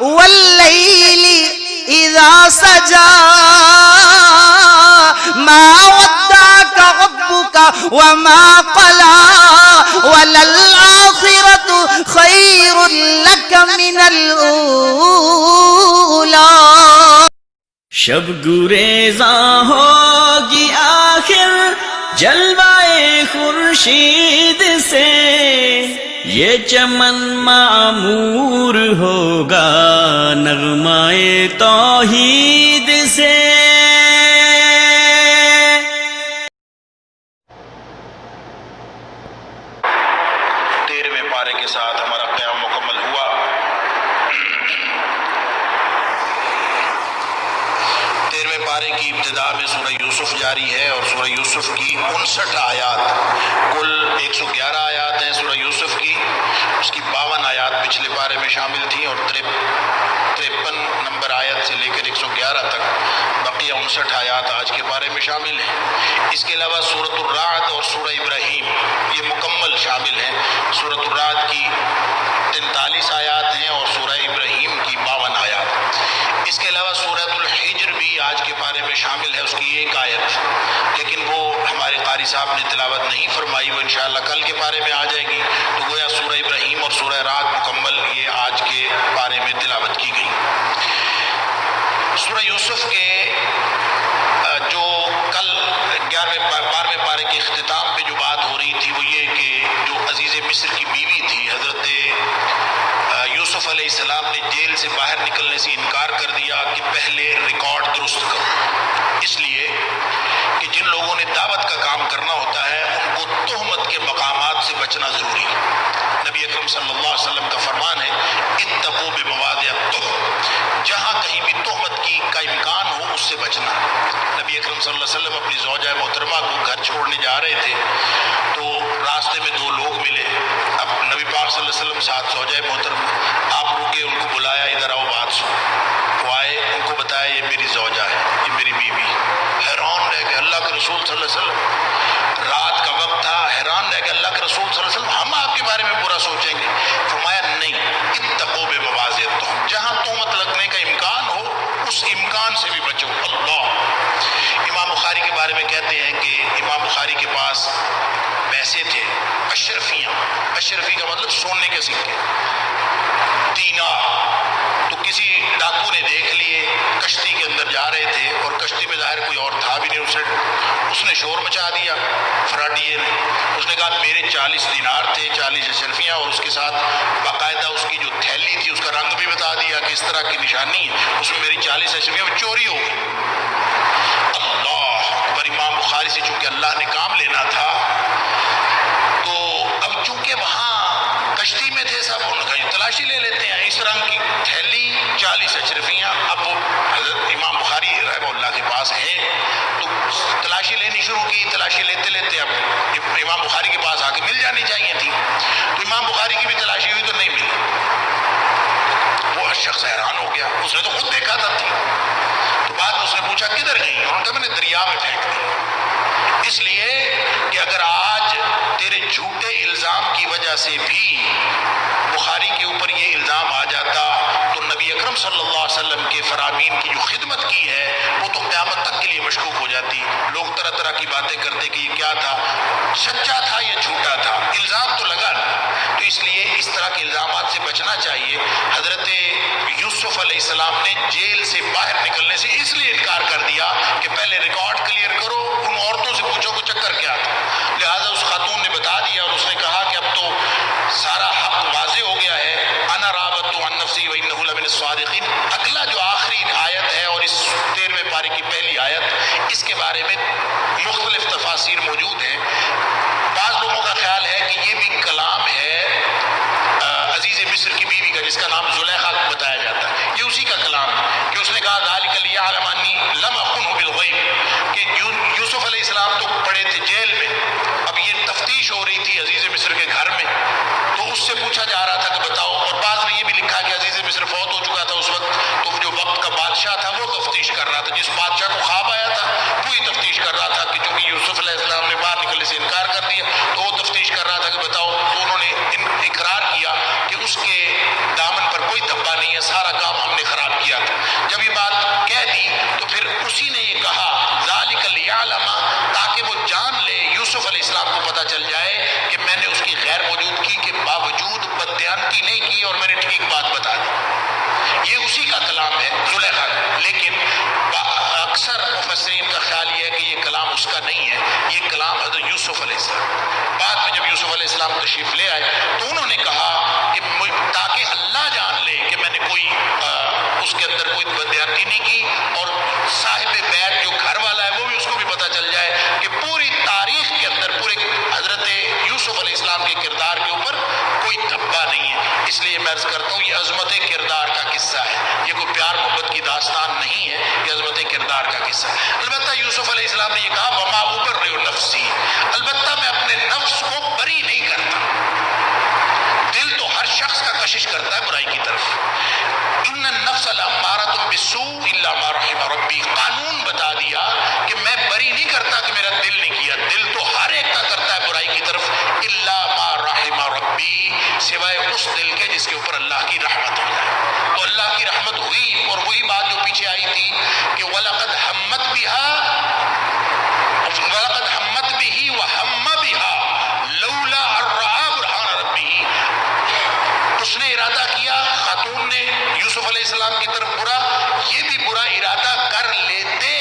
واللیل اذا سجا ما ودعك ربك وما قلى وللآخرة خير لك من الأولى. شب گریزاں ہوگی آخر جلوائے خورشید سے، یہ چمن معمور ہوگا نغمائے توحید سے. کے ساتھ ہمارا قیام مکمل ہوا. 13ویں پارے کی ابتدا میں سورہ یوسف جاری ہے اور سورہ یوسف کی 59 آیات، کل 111 آیات ہیں سورہ یوسف کی. اس کی 52 آیات پچھلے پارے میں شامل تھیں اور 53 نمبر آیت سے لے کر 111 تک بقیہ 59 آیات آج کے پارے میں شامل ہیں. اس کے علاوہ سورۃ الرعد اور سورہ ابراہیم یہ مکمل شامل ہیں. سورۃ الرعد کی 43 آیات ہیں اور سورہ ابراہیم کی 52 آیات. اس کے علاوہ سورۃ الحجر بھی آج کے پارے میں شامل ہے، اس کی 1 آیت، لیکن وہ ہمارے قاری صاحب نے تلاوت نہیں فرمائی، وہ انشاءاللہ کل کے پارے میں آ جائے گی. تو گویا سورہ ابراہیم اور سورہ رعد مکمل یہ آج کے پارے میں تلاوت کی گئی. سورہ یوسف کے جو کل 12ویں پارے کے اختتام پہ جو بات ہو رہی تھی وہ یہ کہ جو عزیز مصر کی بیوی تھی حضرت یوسف علیہ السلام نے جیل سے باہر نکلنے سے انکار کر دیا کہ پہلے ریکارڈ درست کرو، اس لیے کہ جن لوگوں نے دعوت کا کام کرنا ہوتا ہے ان کو تہمت کے مقامات سے بچنا ضروری ہے. نبی اکرم صلی اللہ علیہ وسلم کا فرمان ہے اتقوا بمواضع التہم، جہاں کہیں بھی تہمت کا امکان ہو اس سے بچنا. نبی اکرم صلی اللہ علیہ وسلم اپنی زوجہ محترمہ کو گھر چھوڑنے جا رہے تھے تو راستے میں 2 لوگ ملے. اب نبی پاک صلی اللہ علیہ وسلم ساتھ زوجہ محترمہ، آپ رکے، ان کو بلایا ادھر آؤ بات سنو. وہ آئے، ان کو بتایا یہ میری زوجہ ہے، یہ میری بیوی. حیران رہ گئے اللہ کے رسول صلی اللہ علیہ وسلم، رات کا وقت تھا، حیران رہ گئے اللہ کے رسول صلی اللہ علیہ وسلم ہم آپ کے بارے میں برا سوچیں گے؟ فرمایا نہیں، اتقوا بمواضع التہم، جہاں تہمت لگنے کا امکان ہو اس امکان سے بھی بچو. اللہ. امام بخاری کے بارے میں کہتے ہیں کہ امام بخاری کے پاس پیسے تھے، اشرفیاں، اشرفی کا مطلب سونے کے سکے، دینار. تو کسی ڈاکو نے دیکھ لیے، کشتی کے اندر جا رہے تھے اور کشتی میں ظاہر کوئی اور تھا بھی نہیں، اس نے شور مچا دیا فراڈیے نے. اس نے کہا میرے 40 دینار تھے، 40 اشرفیاں، اور اس کے ساتھ باقاعدہ اس کی جو تھیلی تھی اس کا رنگ بھی بتا دیا کہ اس طرح کی نشانی ہے، اس میں میری 40 اشرفیاں چوری ہو گئی. اللہ اکبر. امام بخاری سے چونکہ اللہ نے کام لینا تھا تو اب چونکہ وہاں کشتی میں تھے سب، انہوں نے کہا تلاشی لے لیتے ہیں، اس رنگ کی تھیلی 40 اشرفیاں. اب وہ حضرت امام بخاری رحمہ اللہ کے پاس ہے تو تلاشی لینی شروع کی. تلاشی لیتے لیتے اب امام بخاری کے پاس آ کے مل جانی چاہیے تھی، تو امام بخاری کی بھی تلاشی ہوئی تو نہیں ملی. وہ شخص حیران ہو گیا، اس نے تو خود دیکھا تھا. تو بعد میں اس نے پوچھا کدھر گئی؟ انہوں نے کہا میں نے دریا میں پھینک دی. اس لیے کہ اگر آج تیرے جھوٹے الزام کی وجہ سے بھی بخاری کے اوپر یہ الزام آ جاتا تو نبی اکرم صلی اللہ علیہ وسلم کے فرامین کی جو خدمت کی ہے وہ تو قیامت تک کے لیے مشکوک ہو جاتی. لوگ طرح طرح کی باتیں کرتے کہ یہ کیا تھا، سچا تھا یا جھوٹا تھا، الزام تو لگا. تو اس لیے اس طرح کے الزامات سے بچنا چاہیے. حضرت یوسف علیہ السلام نے جیل سے باہر نکلنے سے اس لیے انکار کر دیا کہ پہلے ریکارڈ کلیئر کرو، ان عورتوں سے پوچھو کہ چکر کیا تھا. لہٰذا اس خاتون نے بتا دیا اور اس نے کہا کہ اب تو سارا حق واضح ہو گیا ہے. انا راودت عن نفسی وانہ لمن الصادقین. اگلا جو آخری آیت ہے اور اس 13ویں پارے کی پہلی آیت، اس کے بارے میں مختلف تفاسیر موجود ہیں. بعض لوگوں کا خیال ہے کہ یہ بھی کلام ہے عزیز مصر کی بیوی کا جس کا نام زلیخا بتایا جاتا ہے. یہ اسی کا کلام ہے کہ اس نے کہا ذالک لیعلم انی لم اخنہ بالغیب، کہ یوسف علیہ السلام تو پڑے تھے جیل میں. اب یہ تفتیش ہو رہی تھی عزیز مصر کے گھر میں، تو اس سے پوچھا جا رہا تھا کہ بتاؤ. اور بعض نے یہ بھی لکھا کہ عزیز مصر فوت ہو چکا تھا اس وقت، تو جو وقت کا بادشاہ تھا وہ تفتیش کر رہا تھا. جس بادشاہ کو خواب آیا تھا وہی تفتیش کر رہا تھا کہ چونکہ یوسف علیہ السلام نے باہر نکلنے سے انکار کر دیا تو وہ تفتیش کر رہا تھا کہ بتاؤ. تو انہوں نے اقرار کیا کہ اس کے دامن پر کوئی دھبا نہیں ہے، سارا کام ہم نے خراب کیا تھا. جب یہ بات کہہ دی تو پھر اسی نے یہ کہا ذالک لیعلم، تاکہ وہ جان لے، یوسف علیہ السلام کو پتہ چل جائے کہ میں نے اس کی غیر موجودگی کے باوجود بددیانتی نہیں کی اور میں نے ٹھیک بات بتا دی. یہ اسی کا کلام ہے زلیخا کا، لیکن اکثر مفسرین کا خیال یہ ہے کہ یہ کلام اس کا نہیں ہے، یہ کلام حضرت یوسف علیہ السلام. بعد میں جب یوسف علیہ السلام تشریف لے آئے تو انہوں نے کہا کہ تاکہ اللہ جان لے کہ میں نے کوئی اس کے اندر کوئی بددیانتی نہیں کی، اور صاحب بیت جو گھر والا ہے وہ بھی اس کو بھی پتہ چل جائے کہ پوری تاریخ کے اندر پورے حضرت یوسف علیہ السلام کے کردار کے اوپر کوئی دھبا نہیں ہے. اس لیے میں عرض کرتا ہوں یہ عظمت کردار کا قصہ ہے، یہ کوئی پیار محبت کی داستان نہیں ہے، یہ عظمت کردار کا قصہ ہے. البتہ یوسف علیہ السلام نے یہ کہا وما ابرئ نفسی، البتہ میں اپنے نفس کو بری نہیں کرتا. دل تو ہر شخص کا کشش کرتا ہے برائی کی طرف. ان النفس لامارۃ بالسوء الا ما رحم ربی، قانون بتا دیا کہ میں بری نہیں کرتا کہ میرا دل نہیں کیا، دل تو ہر ایک کا کرتا ہے برائی کی طرف، الا ما رحم ربی، سوائے اس دل کے جس کے اوپر اللہ کی رحمت ہو جائے. تو اللہ کی رحمت ہوئی، اور وہی بات جو پیچھے آئی تھی کہ وَلَقَدْ ہمت بِهِ وَهَمَّ بِهَا لَوْلَا أَن رَّأَىٰ بُرْهَانَ رَبِّهِ، اس نے ارادہ کیا، خاتون نے یوسف علیہ السلام کی طرف برا، یہ بھی برا ارادہ کر لیتے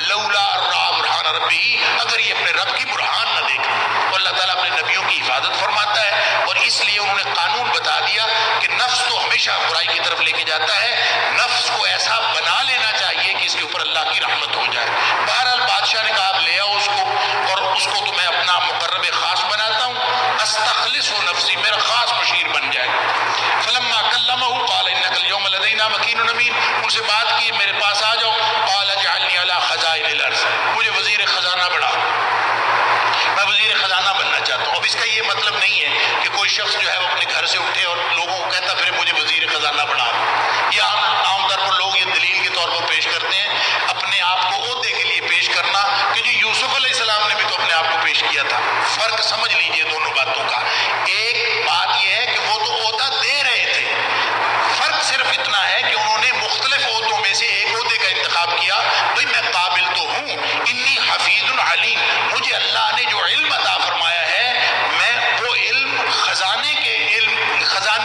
لولا أن رأى برهان ربه، اگر یہ اپنے رب کی برہان نہ دیکھے. تو اللہ تعالیٰ اپنے نبیوں کی حفاظت فرماتا ہے، اور اس لیے انہوں نے قانون بتا دیا کہ نفس تو ہمیشہ برائی کی طرف لے کے جاتا ہے، نفس کو ایسا بنا لینا چاہیے کہ اس کے اوپر اللہ کی رحمت ہو جائے. بہرحال بادشاہ نے کہا آپ لے آؤ اس کو، اور اس کو تو میں اپنا مقرب خاص بناتا ہوں، استخلص نفسی، میرا خاص مشیر بن جائے. فلما کلمہ قال انک اليوم لدینا مکین امین، ان سے بات کی میرے پاس آ جاؤ. قال اجعلنی علی خزائن الارض، مجھے وزیر خزانہ بنا، میں وزیر خزانہ بننا چاہتا ہوں. اب اس کا یہ مطلب نہیں ہے کہ کوئی شخص جو ہے وہ اپنے گھر سے اٹھے اور لوگوں کو کہتا پھر مجھے وزیر خزانہ بنا دو. یہ عام طور پر لوگ یہ دلیل کے طور پر پیش کرتے ہیں اپنے آپ کو عہدے کے لیے پیش کرنا، کہ جو یوسف علیہ السلام نے بھی تو اپنے آپ کو پیش کیا تھا. فرق سمجھ لیجئے دونوں باتوں کا. ایک بات یہ ہے کہ وہ تو عہدہ دے رہے تھے، فرق صرف اتنا ہے کہ انہوں نے مختلف عہدوں میں سے ایک عہدے کا انتخاب کیا. بھئی میں قابل تو ہوں، انی حفیظ علیم، مجھے اللہ نے جو علم عطا فرمایا ہے میں وہ علم خزانے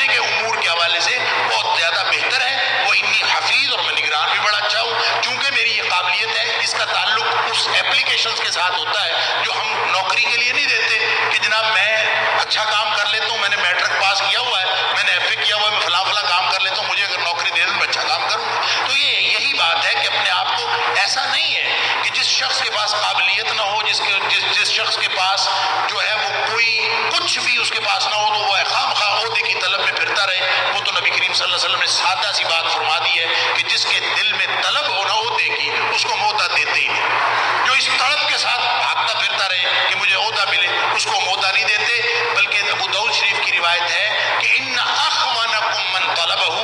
کے امور کے حوالے سے بہت زیادہ بہتر ہے. وہ انی حفیظ، اور میں نگران بھی بڑا اچھا ہوں. چونکہ میری یہ قابلیت ہے، اس کا تعلق اس اپلیکیشنز کے ساتھ ہوتا ہے جو ہم نوکری کے لیے نہیں دیتے کہ جناب میں اچھا کام کر لیتا ہوں، میں نے میٹرک پاس کیا ہوا ہے، میں نے ایف اے کیا ہوا ہے، میں فلاں فلاں کام کر لیتا ہوں، مجھے اگر نوکری دے دیں میں اچھا کام کروں. تو یہی بات ہے کہ اپنے آپ کو ایسا نہیں ہے کہ جس شخص کے پاس قابلیت نہ ہو، جس شخص کے پاس جو ہے وہ کوئی کچھ بھی اس کے پاس نہ ہو تو وہ خام خواہ عہدے کی طلب میں پھرتا رہے. وہ تو نبی کریم صلی اللہ علیہ وسلم نے سادہ سی بات فرما دی ہے کہ جس کے دل میں طلب ہو نہ عہدے کی اس کو عہدہ دیتے ہی نہیں. جو اس طلب کے ساتھ بھاگتا پھرتا رہے کہ مجھے عہدہ ملے اس کو عہدہ نہیں دیتے. بلکہ ابو داؤد شریف کی روایت ہے کہ ان اخونکم من طلبہ،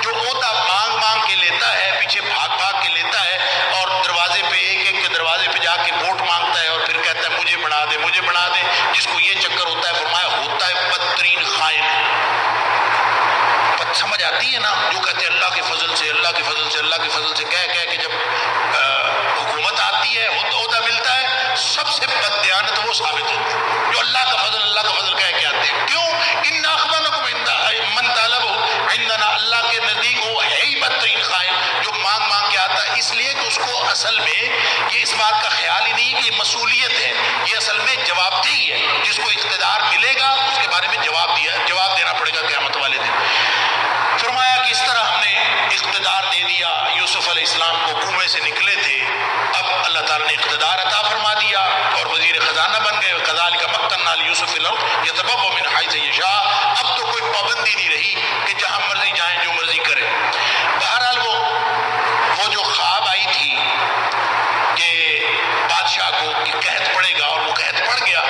جو عہدہ مانگ مانگ کے لیتا ہے، پیچھے بھاگ بھاگ کے لیتا ہے، اور دروازے پہ ایک کے دروازے پہ جا کے ووٹ مانگتا ہے اور پھر کہتا ہے مجھے بنا دے مجھے بنا دے، جس کو یہ چکر ہوتا ہے فرمایا ہوتا ہے بدترین خائن. سمجھ آتی ہے نا، جو کہتے ہیں اللہ کے فضل سے اللہ کے فضل سے اللہ کے فضل سے کہہ کہہ کے جب حکومت آتی ہے عہدہ ملتا ہے، سب سے بددیانت وہ ثابت ہوتی ہے جو اللہ کا فضل کہہ کے آتے ہیں. کیوں؟ ان اخوانکم من طلبہ عندنا، اللہ کے نزدیک وہ ہے ہی بدترین خائن جو مانگ مانگ کے آتا ہے. اس لیے کہ اس کو اصل میں یہ اس بات کا خیال ہی نہیں کہ یہ مسئولیت ہے، یہ اصل میں جواب دہی ہے. جس کو اقتدار ملے گا اس کے بارے میں جواب دینا پڑے گا قیامت والے دن. فرمایا کہ اس طرح ہم نے اقتدار دے دیا. یوسف علیہ السلام کو کنویں سے نکلے تھے، اب اللہ تعالیٰ نے اقتدار عطا فرما دیا اور وزیر خزانہ بن گئے. کذالک مکننا لیوسف فی الارض یتبوأ من حیث یشاء، اب تو کوئی پابندی نہیں رہی کہ جہاں مرضی جائیں جو مرضی کریں. بہرحال وہ جو خواب آئی تھی کہ بادشاہ کو کہ قحط پڑے گا، اور وہ قحط پڑ گیا.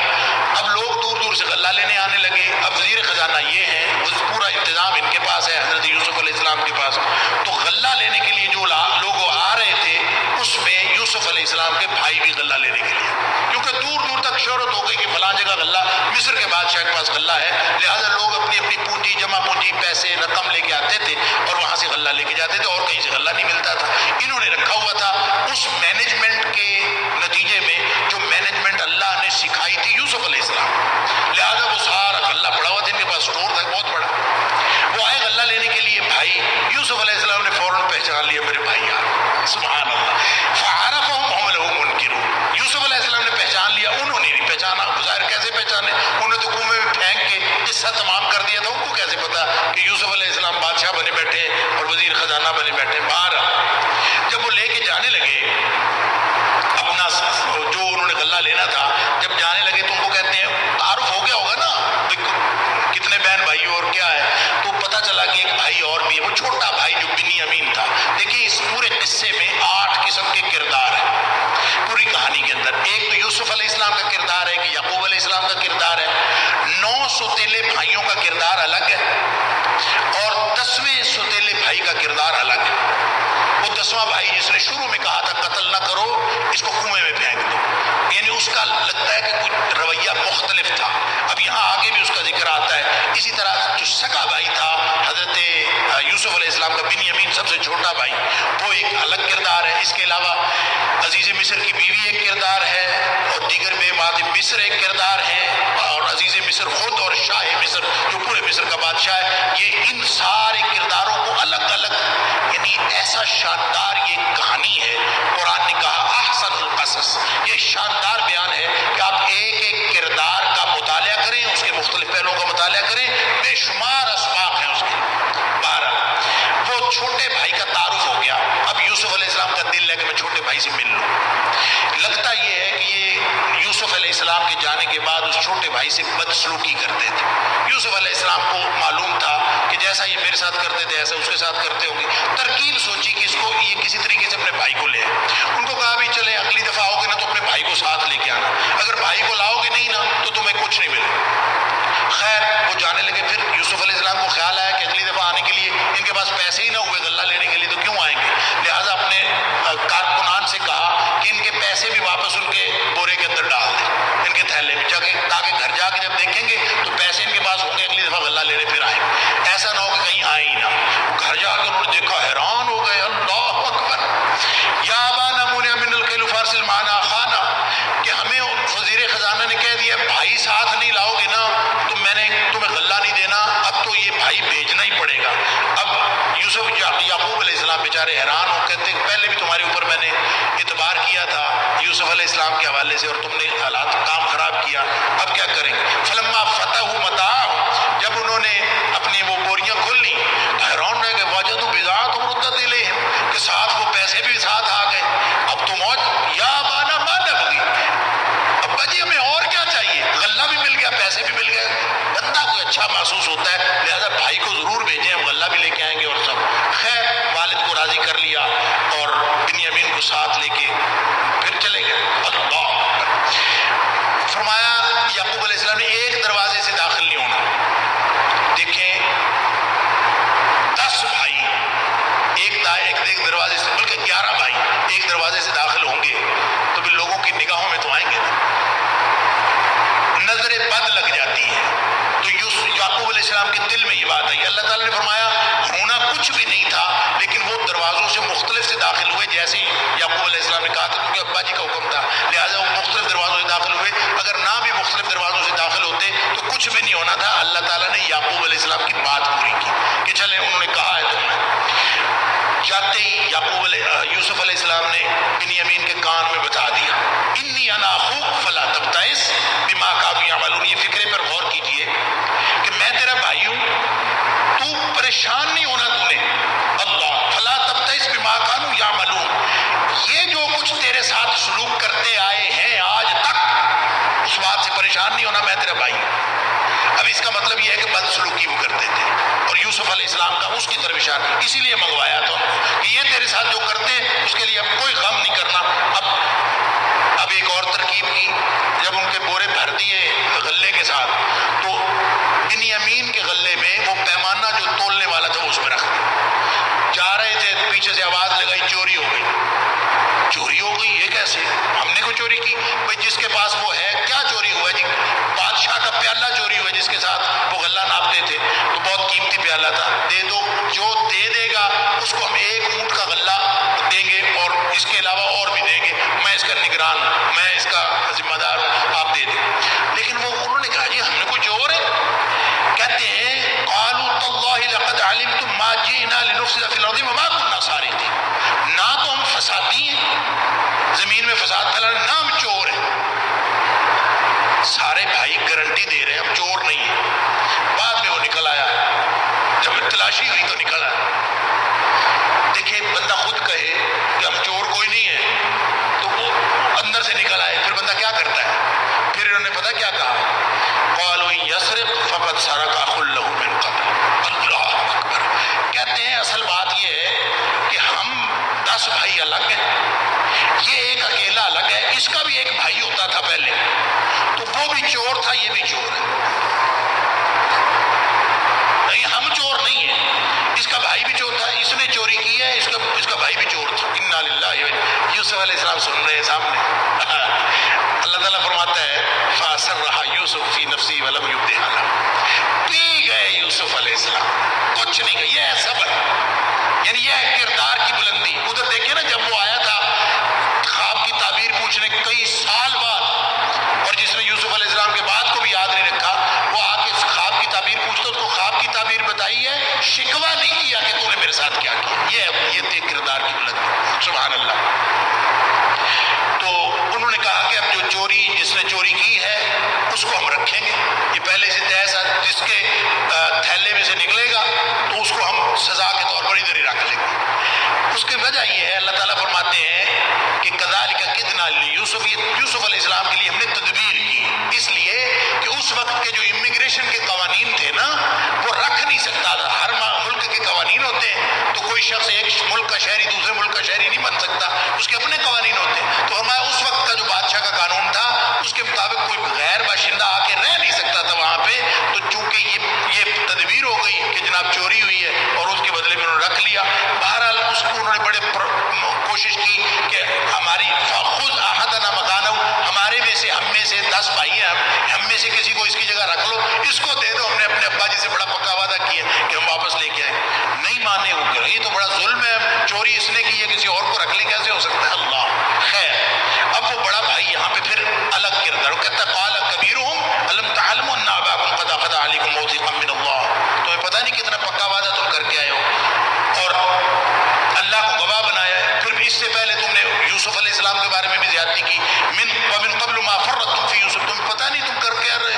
اب لوگ دور دور سے غلہ لینے آنے لگے. اب وزیر خزانہ یہ ہے، وہ پورا انتظام ان کے پاس ہے حضرت یوسف علیہ السلام کے پاس. تو غلہ لینے کے لیے جو لوگ آ رہے تھے اس میں یوسف علیہ السلام کے بھائی بھی غلہ لینے کے لیے، کیونکہ دور دور تک شہرت ہو گئی کہ فلاں جگہ غلہ مصر کے بادشاہ کے پاس غلہ ہے، لہٰذا لوگ اپنی اپنی پونجی، جمع پونجی، پیسے، رقم لے کے آتے تھے اور وہاں سے غلہ لے کے جاتے تھے، اور کہیں سے غلہ نہیں ملتا تھا۔ انہوں نے رکھا ہوا تھا۔ اس مینجمنٹ کے نتیجے میں جو مینجمنٹ اللہ نے سکھائی تھی یوسف علیہ السلام، لہٰذا وہ سارا غلہ پڑا ہوا تھا، ان کے پاس اسٹور تھا بہت بڑا۔ وہ آئے غلہ لینے کے لیے، بھائی یوسف علیہ السلام نے فوراً پہچان لیا میرے بھائی آ، سبحان اللہ، فعرفهم هم له منکرون۔ یوسف علیہ السلام نے پہچان لیا، انہوں نے نہیں پہچانا۔ ظاہر کیسے پہچانے، انہوں نے تو کنویں میں پھینک کے قصہ تمام کر دیا تھا، ان کو کیسے پتا کہ یوسف علیہ السلام بادشاہ بنے بیٹھے اور وزیر خزانہ بنے بیٹھے۔ باہر جب وہ لے کے جانے لگے اپنا جو انہوں نے غلہ لینا تھا، جب جانے لگے تو ان کو کہتے ہیں، تعارف ہو گیا ہوگا نا کتنے بہن بھائی اور کیا ہے، تو پتہ چلا کہ ایک بھائی اور بھی ہے، وہ چھوٹا بھائی جو بنی امین تھا۔ دیکھیے اس پورے قصے میں 8 قسم کے کردار ہیں پوری کہانی کے اندر۔ ایک تو یوسف علیہ السلام کا کردار ہے کہ یعقوب علیہ السلام کا کردار ہے، 9 سوتیلے بھائیوں کا کردار الگ ہے، اور 10ویں سوتیلے بھائی کا کردار الگ ہے۔ وہ 10واں بھائی جس نے شروع میں کہا تھا قتل نہ کرو، اس کو کنویں میں پھینک دو، یعنی اس کا لگتا ہے کہ کچھ رویہ مختلف تھا۔ اب یہاں آگے بھی اس کا ذکر آتا ہے۔ اسی طرح جو سگا بھائی تھا حضرت یوسف علیہ السلام کا، بن یمین سب سے چھوٹا بھائی، وہ ایک الگ کردار ہے۔ اس کے علاوہ عزیز مصر کی بیوی ایک کردار ہے، اور دیگر بیوات مصر ایک کردار ہے، اور عزیز مصر خود اور شاہ مصر جو پورے مصر کا بادشاہ ہے۔ یہ ان سارے کرداروں کو الگ الگ، یعنی ایسا شاندار یہ کہانی ہے، قرآن نے کہا احسن القصص، یہ شاندار بیان ہے کہ آپ ایک ایک کردار کا مطالعہ کریں، اس کے مختلف پہلوؤں کا مطالعہ کریں، بے شمار اسباق ہیں اس کے۔ وہ چھوٹے بھائی کا تعارف ہو گیا، اب یوسف علیہ السلام کا دل ہے کہ میں چھوٹے بھائی سے مل لوں۔ لگتا یہ ہے کہ یہ یوسف علیہ السلام کے جانے کے بعد اس چھوٹے بھائی سے بدسلوکی کرتے تھے۔ یوسف علیہ السلام کو معلوم تھا کہ جیسا یہ میرے ساتھ کرتے تھے ایسا اس کے ساتھ کرتے ہوں گے۔ ترکیب سوچی کہ اس کو یہ کسی طریقے سے اپنے بھائی کو لے آئے۔ ان کو کہا بھی چلے اگلی دفعہ آؤ گے نا تو اپنے بھائی کو ساتھ لے کے آنا، اگر بھائی کو لاؤ گے نہیں نا تو تمہیں کچھ نہیں ملے۔ خیر وہ جانے لگے۔ پھر یوسف علیہ السلام کو خیال آیا کہ اگلی دفعہ آنے کے لیے ان کے پاس پیسے ہی نہ ہوئے غلہ لینے کے لیے تو کیوں آئیں گے، لہٰذا اپنے کارکنان سے کہا کہ ان کے پیسے بھی واپس ان کے بورے کے اندر ڈال دیں، ان کے تھیلے میں جا کے، تاکہ گھر جا کے جب دیکھیں گے تو پیسے ان کے پاس ہوں گے، اگلی دفعہ غلہ لینے پھر آئیں گے، ایسا نہ ہو کہ کہیں آئے ہی نہ۔ گھر جا کے انہوں نے دیکھا، حیران ہو گئے، اللہ اکبر، یا ابانا منع من الکیل فارسل معنا اخانا، کہ ہمیں وزیر خزانہ نے کہہ دیا بھائی ساتھ نہیں لاؤ گے نا تو میں نے تمہیں غلہ نہیں دینا، اب تو یہ بھائی بھیجنا ہی پڑے گا۔ اب یوسف یعقوب علیہ السلام بیچارے حیران ہو، کہتے ہیں پہلے بھی تمہارے اوپر میں نے اعتبار کیا تھا یوسف علیہ السلام کے حوالے سے اور تم نے حالات کام خراب کیا، اب کیا کریں گے؟ فلما فتحوا متاعهم، جب انہوں نے اپنی وہ بوریاں کھول لی، حیران رہ گئے، وجدوا بضاعتهم ردت الیہم، کہ ساتھ وہ پیسے بھی ساتھ آ گئے۔ اب تو موج، یا ابانا ما نبغی، ابا جی ہمیں اور کیا چاہیے، غلہ بھی مل گیا پیسے بھی مل گئے۔ بندہ کوئی اچھا محسوس ہوتا ہے، لہذا بھائی کو ضرور بھیجیں، ہم غلہ بھی لے کے آئیں گے اور سب۔ خیر والد کو راضی کر لیا اور بنیامین کو ساتھ لے کے پھر چلے گئے۔ اللہ فرمایا یعقوب علیہ السلام نے ایک دروازے سے داخل نہیں ہونا۔ دیکھیں 10 بھائی ایک دروازے سے، بلکہ 11 بھائی ایک دروازے سے داخل ہوں گے تو بھی لوگوں کی نگاہوں میں تو آئیں گے نا، نظر بد لگ جاتی ہے۔ تو یعقوب علیہ السلام کے دل میں یہ بات آئی۔ اللہ تعالیٰ نے فرمایا ہونا کچھ بھی نہیں تھا، لیکن وہ دروازوں سے مختلف سے داخل ہوئے، جیسے ہی یعقوب علیہ السلام نے کہا تھا، کیونکہ ابا جی کا حکم تھا، لہٰذا وہ مختلف دروازوں سے داخل ہوئے۔ اگر نہ بھی مختلف دروازوں سے داخل ہوتے تو کچھ بھی نہیں ہونا تھا۔ اللہ تعالیٰ نے یعقوب علیہ السلام کی بات پوری کی کہ چلیں انہوں نے کہا ہے تم نے۔ جاتے ہی یوسف علیہ السلام نے بنیامین کے کان میں بتا دیا، انی انا اخوک فلا تبتئس بما كانوا يعملون۔ یہ فکرے پر غور کیجئے کہ میں تیرا بھائی ہوں، تو پریشان نہیں ہونا تو نے، اللہ فلا تبتئس بما كانوا يعملون، یہ جو کچھ تیرے ساتھ سلوک کرتے آئے ہیں آج تک اس بات سے پریشان نہیں ہونا، میں تیرا بھائی ہوں۔ اب اس کا مطلب یہ ہے کہ بد سلوکی وہ کرتے تھے، اور یوسف علیہ السلام کا اس کی طرف اشارہ، اسی لیے منگوایا تھا کہ یہ تیرے ساتھ جو کرتے ہیں اس کے لیے اب کوئی غم نہیں کرنا۔ اب ایک اور ترکیب کی، جب ان کے بورے بھر دیے غلے کے ساتھ تو بنیامین کے غلے میں وہ پیمانہ جو تولنے والا تھا اس میں رکھ دیا۔ جا رہے تھے پھر پیچھے سے آواز لگائی چوری ہو گئی. چوری ہو گئی؟ یہ کیسے؟ ہم نے کوئی چوری کی؟ بھائی جس کے پاس وہ ہے کیا چوری ہوا جی؟ بادشاہ کا پیالہ چوری ہوا جس کے ساتھ وہ غلہ ناپتے تھے، تو بہت قیمتی پیالہ تھا. دے دو، جو دے دے گا اس کو ہم 1 اونٹ کا غلہ دیں گے اور اس کے علاوہ اور بھی دیں گے، میں اس کا نگران ہوں، میں اس کا ذمہ دار ہوں، آپ دے دیں. لیکن وہ انہوں نے کہا جی ہم نے کوئی چور ہے؟ کہتے ہیں قالوا تاللہ لقد علمتم ما جئنا لنفسد فی الارض وما كنا سارقین. نہ تو ہم فسادی ہیں، زمین میں فساد پھیلانا، نہ ہم چور ہیں. سارے بھائی گارنٹی دے رہے ہیں ہم چور نہیں ہیں. بعد میں وہ نکل آیا، جب تلاشی ہوئی تو نکل آیا. دیکھیں بندہ خود کہے کہ ہم چور کوئی نہیں ہے تو وہ اندر سے نکل آئے، پھر بندہ کیا کرتا ہے؟ پھر انہوں نے پتہ کیا کہا؟ قالوا یسرق فقد سرق اخ له من قبل. اللہ اکبر. کہتے ہیں اصل بات یہ ہے کہ ہم 10 بھائی الگ ہیں، یہ ایک اکیلا الگ ہے. اس کا بھی ایک بھائی ہوتا تھا پہلے، تو وہ بھی چور تھا، یہ بھی چور ہے. نہیں ہم چور نہیں ہیں، اس کا بھائی بھی چور تھا، اس نے چوری کی ہے، اس کا بھائی بھی چور تھا. انا للہ. یوسف علیہ السلام سن رہے ہیں سامنے. اللہ تعالیٰ فرماتا ہے فَأَسَرَّهَا يُوسُفُ فِي نَفْسِهِ وَلَمْ يُبْدِهَا لَهُمْ. پی گئے یوسف علیہ السلام، کچھ نہیں کہا. یہ ہے صبر، یعنی یہ ہے کردار کی بلندی. ادھر دیکھیں نا جب وہ آیا تھا خواب کی تعبیر پوچھنے کئی سال بعد، اور جس نے یوسف علیہ السلام کے بعد کو بھی یاد نہیں رکھا، وہ آ کے خواب کی تعبیر پوچھتا، اس کو خواب کی تعبیر بتائی ہے، شکوہ نہیں کیا کہ تو نے میرے ساتھ کیا کیا. یہ تھی کردار کی بلندی. سبحان اللہ. تو انہوں نے کہا کہ اب جو چوری جس نے چوری کی ہے اس کو ہم رکھیں گے. یہ پہلے سے طے ہے، جس کے تھیلے میں سے نکلے گا تو اس کو ہم سزا کے طور پر ادھر ہی رکھ لیں گے. اس کی وجہ یہ ہے، اللہ تعالیٰ فرماتے ہیں کہ کذالک کدنا لیوسف. یوسف علیہ السلام کے لیے ہم نے تدبیر کی، اس لیے کہ اس وقت کے جو امیگریشن کے قوانین تھے نا وہ رکھ نہیں سکتا تھا. ہر ملک کے قوانین ہوتے ہیں، تو کوئی شخص ایک ملک کا شہری دوسرے ملک کا شہری نہیں بن سکتا، اس کے اپنے قوانین ہوتے ہیں. تو ہمارا اس وقت کا جو بادشاہ کا قانون تھا اس کے مطابق کوئی غیر باشندہ آ کے رہ نہیں سکتا تھا وہاں پہ. تو چونکہ یہ تدبیر ہو گئی کہ جناب چوری ہوئی ہے اور اس کے بدلے میں انہوں نے رکھ لیا. بہرحال اس کو انہوں نے بڑے کوشش کی کہ ہماری خذ احدنا مکانہ، ہمارے میں سے، ہم میں سے 10 بھائی ہیں، ہم میں سے کسی کو اس کی جگہ رکھ لو، اس کو دے دو. ہم نے اپنے ابا جی سے بڑا پکا وعدہ کیا کہ ہم واپس لے کے آئیں. نہیں مانے وہ، کہ یہ تو بڑا ظلم ہے، چوری اس نے کی ہے، کسی اور کو رکھ لے کیسے ہو سکتا ہے؟ اللہ خیر. اب وہ بڑا بھائی یہاں پہ پھر الگ کردار کہتا ہے قال کبیرہم الم تعلموا ان اباکم قد اخذ علیکم موثقا من اللہ. تمہیں پتہ نہیں کتنا پکا وعدہ تم کر کے آئے ہو اور اللہ کو گواہ بنایا ہے. پھر اس سے پہلے تم نے یوسف علیہ السلام کے بارے میں بھی زیادتی کی. ومن قبل ما فرطتم فی یوسف. تمہیں پتہ نہیں تم کر کے آ رہے،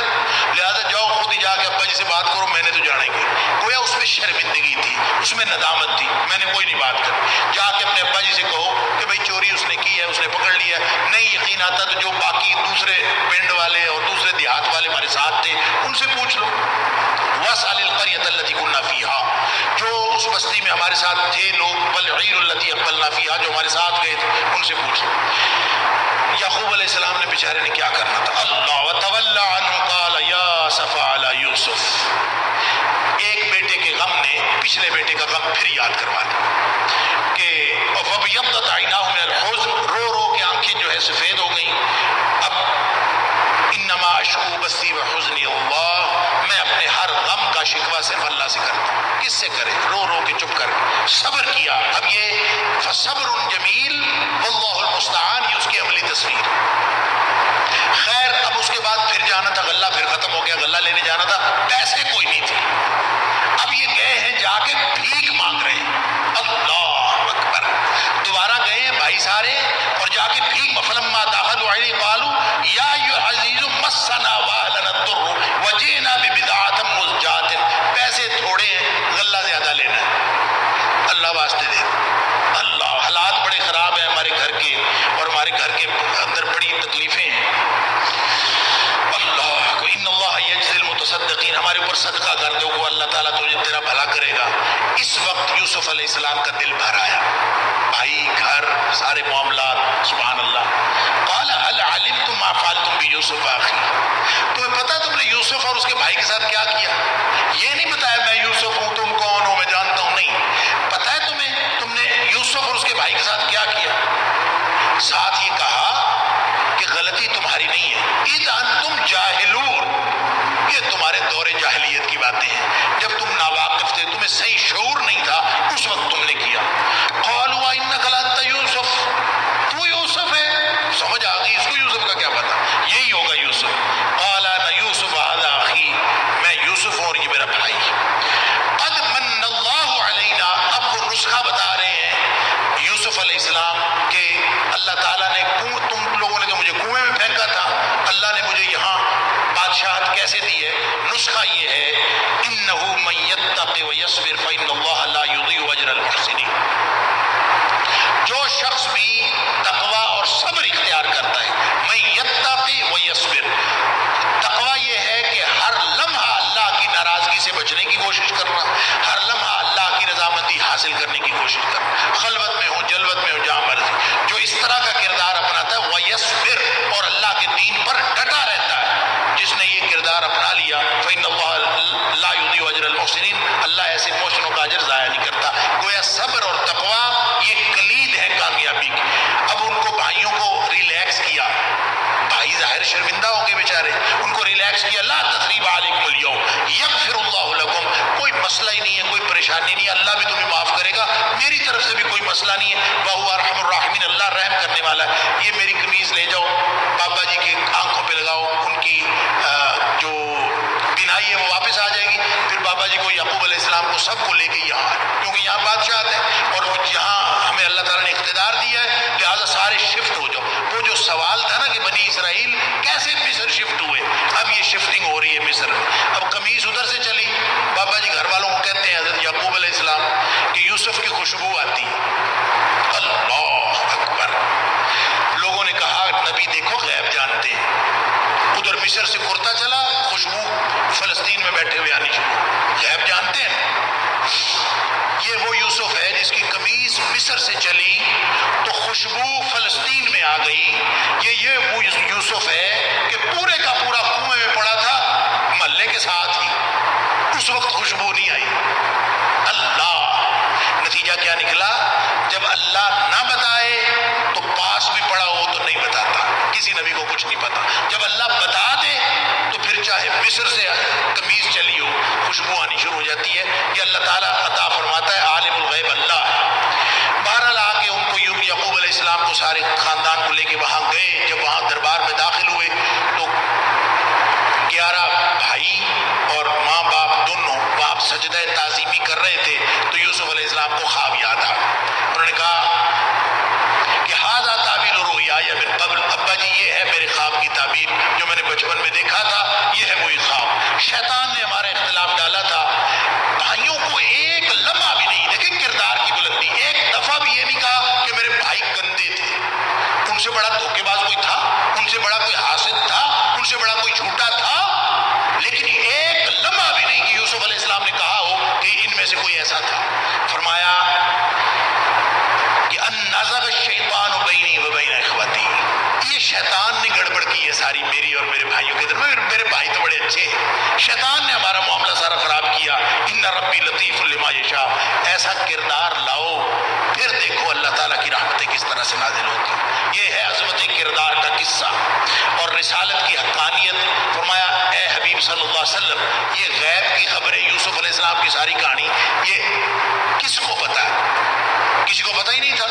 لہٰذا جاؤ خود ہی جا کے ابا جی سے بات کرو، میں نے تو جانے کی. گویا اس میں شرمندگی تھی، اس میں ندامت تھی، میں نے کوئی نہیں بات کر. جا کے اپنے ابا جی سے کہو کہ بھائی چوری اس نے کی ہے، اس نے پکڑ لیا. نہیں یقین آتا تو جو باقی دوسرے پنڈ والے اور دوسرے دیہات والے ہمارے ساتھ تھے ان سے پوچھ لو. وَاسْأَلِ الْقَرْيَةَ الَّتِي كُنَّا فِيهَا. جو اس بستی میں ہمارے ساتھ تھے لوگ، وَالْعِيرُ الَّتِي أَقْبَلْنَا فِيهَا، جو ہمارے ساتھ گئے تھے ان سے پوچھ لو. یعقوب علیہ السلام نے بیچارے نے کیا کرنا تھا. اللہ وَتَوَلَّى عَنْهُمْ قَالَ يَا أَسَفَ عَلَى يُوسُف. ایک بیٹے کے غم نے پچھلے بیٹے کا غم پھر یاد کروا دیا کہ وَابْيَضَّتْ عَيْنَاهُ مِنَ الْحُزْنِ. رو رو کے آنکھیں جو ہے سفید ہو گئیں. اب انما اشکو بثی وحزنی اللہ، میں اپنے ہر غم کا شکوہ صرف اللہ سے کرتا ہوں. کس سے کرے؟ رو رو کے چپ کر کے صبر کیا. اب یہ فصبر جمیل واللہ المستعان، یہ اس کی عملی تصویر. خیر اب اس کے بعد پھر جانا تھا، غلہ پھر ختم ہو گیا، غلہ لینے جانا تھا، پیسے کوئی نہیں تھے. اب یہ گئے ہیں جا کے بھیک مانگ رہے ہیں. اللہ اکبر. دوبارہ گئے ہیں بھائی سارے اور جا کے بھیک. فلما دخلوا علیہ قالوا یا ایھا العزیز مسنا واہلنا الضر وجئنا ببضاعۃ مزجاۃ. پیسے تھوڑے ہیں، غلہ زیادہ لینا ہے، اللہ واسطے دے. اللہ حالات بڑے خراب ہیں ہمارے گھر کے، اور ہمارے گھر کے اندر بڑی تکلیفیں ہیں. اللہ کو ان اللہ یجزی المتصدقین، ہمارے اوپر صدقہ کر دو کو اللہ تعالیٰ تجھے تیرا بھلا کرے گا. اس وقت یوسف علیہ السلام کا دل بھر آیا، بھائی گھر سارے معاملات. سبحان اللہ. قال هل علمتم ما فعلتم بيوسف اخي. تمہیں پتہ تم نے یوسف اور اس کے بھائی کے ساتھ کیا کیا؟ یہ نہیں بتایا میں یوسف ہوں، تم کون ہو، میں جانتا ہوں، نہیں. پتہ ہے تمہیں تم نے ساتھ یہ کہا کہ غلطی تمہاری نہیں ہے، اذ انتم جاہلون، یہ تمہارے دور جاہلیت کی باتیں ہیں، جب تم ناواقف تھے، تمہیں صحیح شعور نہیں تھا، اس وقت تم نے کیا۔ قالوا انک لانت یوسف، تو یوسف ہے، سمجھ آ گئی اس کو یوسف کا کیا پتا، یہی ہوگا یوسف۔ قال انا یوسف ھذا اخی، میں یوسف ہوں اور یہ میرا بھائی۔ قد من اللہ علینا، اب وہ نسخہ بتا رہے ہیں یوسف علیہ السلام کہ اللہ تعالیٰ نے تم لوگوں نے تو مجھے کنویں میں پھینکا تھا، اللہ نے مجھے یہاں بادشاہت کیسے دی ہے؟ نسخہ یہ ہے، انہ من یتق ویصبر فإن اللہ لا یضیع اجر المحسنین، جو شخص بھی تقوی اور صبر اختیار کرتا ہے، من یتق ویصبر، تقوی یہ ہے کہ ہر لمحہ اللہ کی ناراضگی سے بچنے کی کوشش کرنا، ہر لمحہ اللہ کی رضامندی حاصل کرنے کی کوشش کرنا، خلوت میں ہو جلوت میں ہو جہاں مرضی، جو اس طرح کا کردار اپناتا ہے ویصبر، اور اللہ کے دین پر ڈٹا رہتا ہے، جس نے یہ کردار اپنا لیا فإن اللہ لا یضیع اجر المحسنین، اللہ ایسے محسنوں کا اجر ضائع نہیں کرتا۔ گویا صبر اور تقوی یہ کلید ہے کامیابی کی۔ اب ان کو بھائیوں کو ریلیکس کیا، بھائی ظاہر شرمندہ ہو گئے بیچارے، ان کو ریلیکس کیا، لا تثریب علیکم اليوم یغفر اللہ لکم، کوئی مسئلہ ہی نہیں ہے، کوئی پریشانی نہیں ہے، اللہ بھی تمہیں معاف کرے گا، میری طرف سے بھی کوئی مسئلہ نہیں ہے، وہو ارحم الراحمین، اللہ رحم کرنے والا ہے۔ یہ میری قمیض لے جاؤ، بابا جی کے آنکھوں پہ لگاؤ، ان کی جو بینائی ہے وہ واپس آ جائے گی۔ پھر بابا جی کو، یعقوب علیہ السلام کو، سب کو لے کے یہاں آئے، کیونکہ یہاں بادشاہت ہے اور یہاں ہمیں اللہ تعالیٰ نے اقتدار دیا ہے، لہٰذا سارے شفٹ ہو جاؤ۔ وہ جو سوال تھا نا کہ بنی اسرائیل کیسے مصر شفٹ ہوئے، اب یہ شفٹنگ ہو رہی ہے مصر میں۔ اب قمیص ادھر سے چلی، بابا جی گھر والوں کو کہتے ہیں حضرت یعقوب علیہ السلام کہ یوسف کی خوشبو آتی ہے۔ اللہ اکبر، لوگوں نے کہا نبی دیکھو غیب جانتے ہیں، ادھر مصر سے کرتا چلا، خوشبو فلسطین میں بیٹھے ہوئے آنی شروع، غیب جانتے ہیں۔ یہ وہ یوسف ہے جس کی قمیص مصر سے چلی تو خوشبو فلسطین میں آ گئی، یہ وہ یوسف ہے کہ پورے کا پورا کنویں میں پڑا تھا محلے کے ساتھ ہی، اس وقت خوشبو نہیں آئی۔ اللہ، نتیجہ کیا نکلا؟ جب اللہ نہ بتائے تو پاس بھی پڑا ہو تو نہیں بتاتا، کسی نبی کو کچھ نہیں پتا، جب اللہ بتا دے تو پھر چاہے مصر سے قمیض چلی ہو خوشبو آنی شروع ہو جاتی ہے۔ یہ اللہ تعالیٰ عطا فرماتا ہے، عالم الغیب اللہ ہے۔ بہرحال آ کے ان کو یعقوب علیہ السلام کو سارے خاندان کو لے کے وہاں گئے، جب وہاں دربار میں داخل ہوئے تو 11 بھائی اور ماں باپ دونوں وہاں سجدہ تعظیمی کر رہے تھے، تو یوسف علیہ السلام کو خواب یاد آ گیا۔ انہوں نے کہا کہ ھذا تعبیر رؤیایا من قبل، ابا جی یہ ہے میرے خواب کی تعبیر جو میں نے بچپن میں دیکھا تھا، یہ ہے وہی خواب۔ شیطان نے ہمارا اختلاف ڈالا تھا، بھائیوں کو ایک لمحہ بھی نہیں، دیکھیں کردار کی بلندی، ایک دفعہ بھی یہ نہیں کہا کہ میرے بھائی گندے تھے، ان سے بڑا دھوکے باز کوئی تھا، ان سے بڑا کوئی حاسد تھا، ان سے بڑا کوئی جھوٹا تھا، لیکن ایک لمحہ بھی نہیں کہ یوسف علیہ السلام نے کہا ہو کہ ان میں سے کوئی ایسا تھا۔ فرمایا کہ ان نزغ الشیطان بینی و بین اخوتی، یہ شیطان نے گڑبڑ کی ہے ساری میری اور میرے بھائیوں کے درمیان، میرے بھائی تو بڑے اچھے ہیں، شیطان نے ہمارا معاملہ سارا خراب کیا۔ ان ربی لطیف لما یشاء، ایسا کردار لاؤ پھر دیکھو اللہ تعالیٰ کی رحمتیں کس طرح سے نازل ہوتی۔ یہ ہے عظمت کردار کا قصہ اور رسالت کی حقانیت۔ فرمایا اے حبیب صلی اللہ علیہ وسلم، یہ غیب کی خبریں، یوسف علیہ السلام کی ساری کہانی، یہ کس کو پتا ہے؟ کسی کو پتہ ہی نہیں تھا،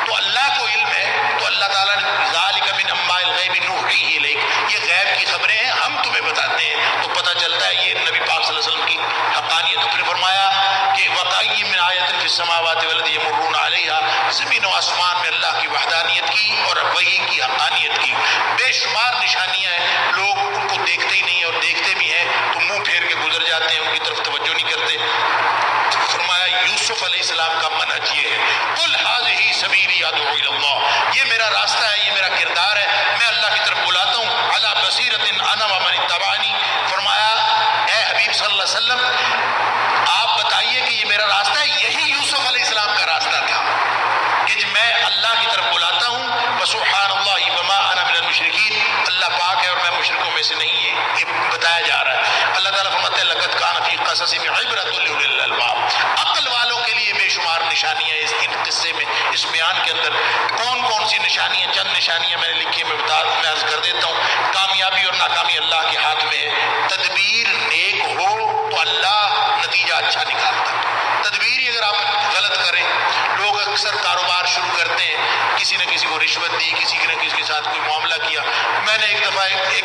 تو اللہ کو علم ہے، تو اللہ تعالیٰ نے ذالک من انباء الغیب نوحیہ الیک، یہ غیب کی خبریں ہیں، ہم تمہیں بتاتے ہیں، تو پتہ چلتا ہے یہ نبی پاک صلی اللہ علیہ وسلم کی حقانیت۔ تو پھر فرمایا کہ وَقَأَيٍّ مِّنْ آیَةٍ فِي السَّمَاوَاتِ وَالْأَرْضِ يَمُرُّونَ عَلَيْهَا، زمین و آسمان میں اللہ کی وحدانیت کی اور وحی کی حقانیت کی بے شمار نشانیاں ہیں، لوگ ان کو دیکھتے ہی نہیں اور دیکھتے بھی ہیں تو منہ پھیر کے گزر جاتے ہیں، ان کی طرف توجہ نہیں کرتے۔ فرمایا یوسف علیہ السلام کا منہج یہ ہے، قل ھذہ سبیلی ادعو الی اللہ، یہ میرا راستہ ہے، یہ میرا کردار ہے، میں اللہ کی طرف بلاتا ہوں، علی بصیرۃ انا ومن اتبعنی۔ فرمایا اے حبیب صلی اللہ علیہ وسلم آپ بتائیے کہ یہ میرا راستہ ہے، یہی یوسف علیہ السلام کا راستہ تھا کہ میں اللہ کی طرف بلاتا ہوں، وسبحان اللہ وما انا من المشرکین، اللہ پاک ہے اور میں مشرکوں میں سے نہیں، یہ بتایا جا رہا ہے۔ اللہ تعالیٰ فرماتے ہیں لقد کان فی قصصہم عبرۃ لاولی الالباب، عقل والوں کے لیے بے شمار ہیں ان قصے میں، اس بیان کے اندر کون کون سی نشانیاں، چند نشانیاں میں نے لکھی ہیں، میں عرض کر دیتا ہوں۔ کامیابی اور ناکامی اللہ کے ہاتھ میں ہے۔ تدبیر نیک ہو تو اللہ نتیجہ اچھا نکالتا ہے۔ تدبیر ہی اگر آپ غلط کریں، لوگ اکثر کاروبار شروع کرتے ہیں، کسی نہ کسی کو رشوت دی، کسی نہ کسی کے ساتھ کوئی معاملہ کیا۔ میں نے ایک دفعہ ایک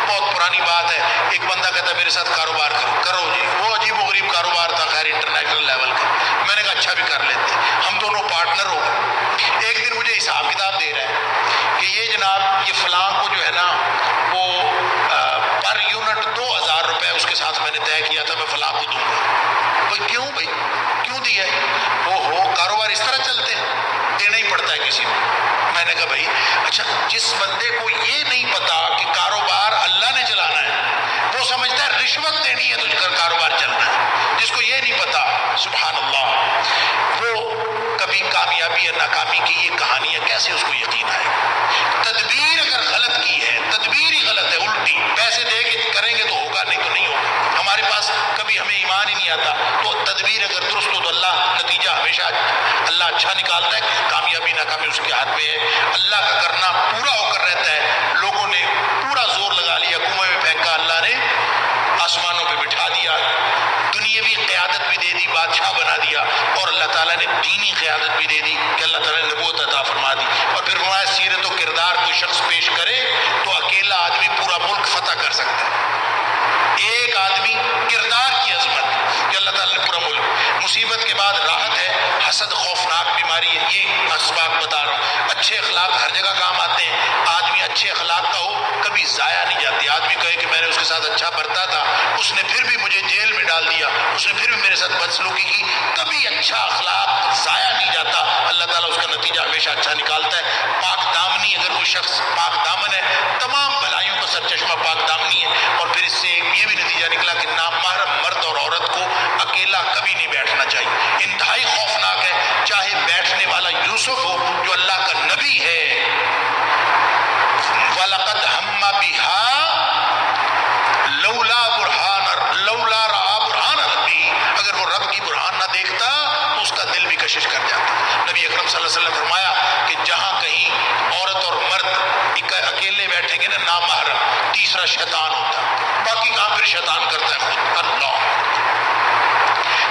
بہت پرانی بات ہے، ایک بندہ کہتا ہے میرے ساتھ کاروبار کرو جی، وہ عجیب و غریب کاروبار تھا، خیر انٹرنیشنل لیول کا۔ میں نے کہا اچھا بھی کر لیتے، ہم دونوں پارٹنر ہو گئے۔ ایک دن مجھے حساب کتاب دے رہا ہے کہ یہ جناب یہ فلاں کو جو ہے نا وہ پر یونٹ 2000 روپے اس کے ساتھ میں نے طے کیا تھا میں فلاں کو دوں گا۔ بھائی کیوں، بھائی کیوں دیا ہے؟ وہ کاروبار اس طرح چلتے ہیں، دینا ہی پڑتا ہے کسی کو۔ میں نے کہا بھائی اچھا، جس بندے کو یہ نہیں پتا کہ کاروبار اللہ نے چلانا ہے، وہ سمجھتا ہے رشوت دینی ہے تو کاروبار چلنا ہے۔ جس کو یہ نہیں پتا، سبحان اللہ، وہ کبھی کامیابی یا ناکامی کی یہ کہانیاں کیسے اس کو یقین آئے گا؟ تدبیر اگر غلط کی ہے، تدبیر ہی غلط ہے، الٹی پیسے دے کے کریں گے تو ہوگا، نہیں تو نہیں ہوگا۔ ہمارے پاس کبھی ہمیں ایمان ہی نہیں آتا، تو تدبیر اگر درست ہو تو اللہ نتیجہ ہمیشہ اللہ اچھا نکالتا ہے۔ کامیابی ناکامی اس کے ہاتھ میں ہے، اللہ کا کرنا پورا ہو کر رہتا ہے۔ لوگوں نے پورا زور لگا لیا، کنویں میں پھینکا، اللہ نے آسمانوں پہ بٹھا دیا، دنیاوی قیادت بھی دے دی، بادشاہ بنا دیا، اور اللہ تعالیٰ نے دینی قیادت بھی دے دی کہ اللہ تعالیٰ نے نبوت عطا فرما دی۔ اور پھر فرمایا سیرت و کردار کوئی شخص پیش کرے تو اکیلا آدمی پورا ملک فتح کر سکتا ہے۔ ایک آدمی کردار کی عظمت کہ اللہ تعالیٰ نے پورا ملک۔ مصیبت کے بعد راحت ہے، حسد خوفناک بیماری ہے، یہ اسباب بتا رہا ہوں۔ اچھے اخلاق ہر جگہ کام آتے ہیں، آدمی اچھے اخلاق کا ہو کبھی ضائع نہیں جاتی۔ آدمی کہے کہ میں نے اس کے ساتھ اچھا برتا تھا، اس نے پھر بھی مجھے جیل میں ڈال دیا، اس نے پھر بھی میرے ساتھ بدسلوکی کی، کبھی اچھا اخلاق ضائع نہیں جاتا، اللہ تعالیٰ اس کا نتیجہ ہمیشہ اچھا نکالتا ہے۔ پاک دامنی، اگر کوئی شخص پاک دامن ہے، تمام بھلائیوں کا سرچشمہ پاک دامنی ہے۔ اور پھر اس سے یہ بھی نتیجہ نکلا کہ نامحرم مرد اور عورت کو اکیلا کبھی نہیں بیٹھنا چاہیے، انتہائی خوفناک ہے، چاہے بیٹھنے والا یوسف ہو جو اللہ کا نبی ہے۔ وَلَقَدْ هَمَّ بِهَا لَوْلَا رَأَىٰ بُرْهَانَ رَبِّهِ، اگر وہ رب کی برہان نہ دیکھتا تو اس کا دل بھی کشش کر جاتا۔ نبی اکرم صلی اللہ علیہ وسلم فرمایا کہ جہاں کہیں عورت اور مرد اکیلے بیٹھیں گے نا نامحرم، تیسرا شیطان ہوتا ہے، باقی کام پھر شیطان کرتا ہے خود۔ اللہ،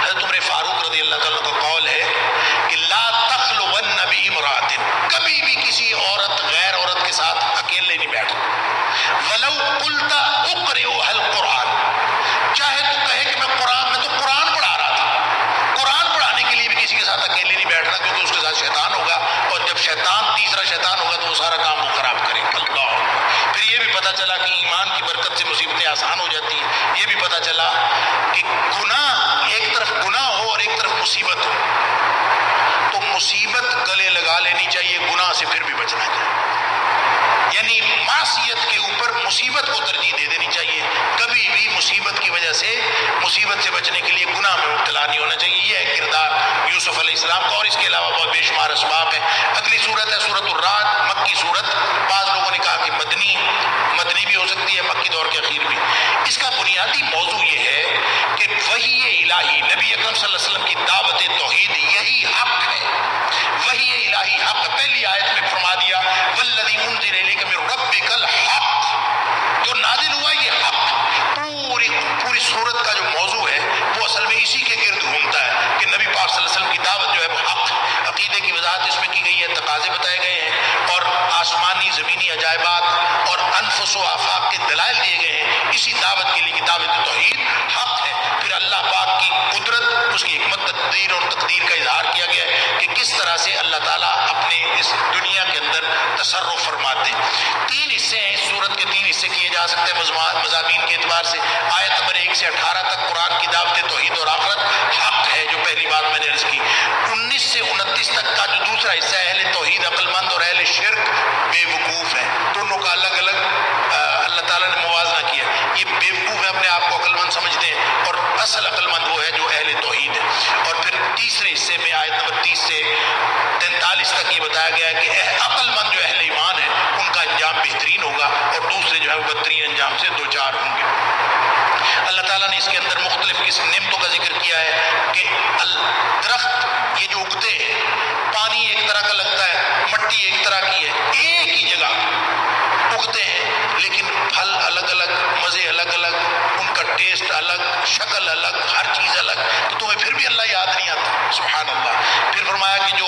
حضرت عمر فاروق رضی اللہ تعالیٰ کا قول ہے کہ لا تخلون بامرأة، کبھی بھی کسی عورت غیر عورت کے ساتھ اکیلے نہیں بیٹھو۔ ولو قلت اقرئها القرآن، چاہے تو کہے کہ میں تو قرآن پڑھا رہا تھا، قرآن پڑھانے کے لیے بھی کسی کے ساتھ اکیلے نہیں بیٹھنا، کیونکہ اس کے ساتھ شیطان ہوگا، اور جب تیسرا شیطان ہوگا تو وہ سارا کام وہ خراب کرے گا۔ اللہ، پھر یہ بھی پتہ چلا کہ ایمان کی برکت سے مصیبتیں آسان ہو جاتی ہیں۔ یہ بھی پتہ چلا کہ گناہ، ایک طرف گناہ ہو اور ایک طرف مصیبت ہو، تو مصیبت گلے لگا لینی چاہیے، گناہ سے پھر بھی بچنا چاہیے۔ یعنی معصیت کے اوپر مصیبت کو ترجیح دے دینی چاہیے، کبھی بھی مصیبت کی وجہ سے، مصیبت سے بچنے کے لیے گناہ میں مبتلا نہیں ہونا چاہیے۔ یہ ہے کردار یوسف علیہ السلام کا، اور اس کے علاوہ بہت بے شمار اسباب ہیں۔ اگلی صورت ہے سورۃ الرعد، مکی صورت، بعض لوگوں نے کہا کہ مدنی بھی ہو سکتی ہے، مکی دور کے اخیر بھی۔ اس کا بنیادی موضوع یہ ہے کہ وحی الہی، نبی اکرم صلی اللہ علیہ وسلم کی دعوت توحید یہی حق ہے، وحی الہی حق۔ پہلی آیت میں فرما دیا والذی انزل الیک من ربک الحق، جو نازل ہوا یہ حق۔ پوری صورت کا جو موضوع ہے وہ اصل میں اسی کے گرد گھومتا ہے کہ نبی پاک صلی اللہ علیہ وسلم کی دعوت جو ہے وہ حق، عقیدے کی وضاحت اس میں کی گئی ہے، تقاضے بتائے گئے ہیں، اور آسمانی زمینی عجائبات اور انفس و آفاق کے دلائل دیے گئے ہیں اسی دعوت کے لیے کہ دعوت توحید حق ہے۔ پھر اللہ پاک کی قدرت، اس کی حکمت تدبیر اور تقدیر کا اظہار کیا گیا ہے کہ کس طرح سے اللہ تعالیٰ اپنے اس دنیا کے اندر تصرف فرماتے ہیں۔ 3 حصے ہیں، اس صورت کے 3 حصے کیے جا سکتے ہیں مضامین کے اعتبار سے۔ آیت نمبر 1 سے 18 تک قرآن کی دعوت توحید اور آخرت حق ہے، جو پہلی بات میں نے عرض کی۔ 19 سے 29 تک کا جو دوسرا حصہ ہے، اہل توحید عقل مند اور اہل شرک بے وقوف ہیں، دونوں کا الگ الگ اللہ تعالیٰ نے موازنہ کیا۔ یہ بے وقوف ہے، اپنے آپ کو عقل مند سمجھتے ہیں، اور اصل عقل مند وہ ہے جو اہل توحید ہے۔ اور پھر تیسرے حصے میں آیت نمبر 30 سے 43 تک یہ بتایا گیا ہے کہ عقل مند جو اہل ایمان ہے ان کا انجام بہترین ہوگا اور دوسرے جو ہے وہ بدترین انجام سے دوچار ہوں گے۔ اللہ تعالیٰ نے اس کے اندر مختلف قسم نعمتوں کا ذکر کیا ہے کہ درخت یہ جو اگتے ہیں، پانی ایک طرح کا لگتا ہے، مٹی ایک طرح کی ہے، ایک ہی جگہ اگتے ہیں لیکن پھل الگ الگ، مزے الگ الگ، ان کا ٹیسٹ الگ، شکل الگ، ہر چیز الگ، تو تمہیں پھر بھی اللہ یاد نہیں آتا؟ سبحان اللہ۔ پھر فرمایا کہ جو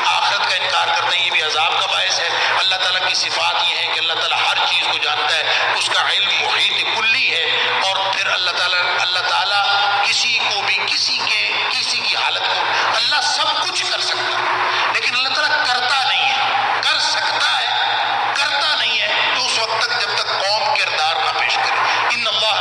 آخرت کا انکار کرتے ہیں یہ بھی عذاب کا باعث ہے۔ اللہ تعالیٰ کی صفات یہ ہے کہ اللہ تعالیٰ ہر چیز کو جانتا ہے، اس کا علم محیط کلی ہے، اور پھر اللہ تعالیٰ کسی کو بھی کسی کی حالت کو، اللہ سب کچھ کر سکتا ہے لیکن اللہ تعالیٰ کرتا نہیں ہے، کر سکتا ہے کرتا نہیں ہے، تو اس وقت تک جب تک قوم کردار نہ پیش کرے۔ ان اللہ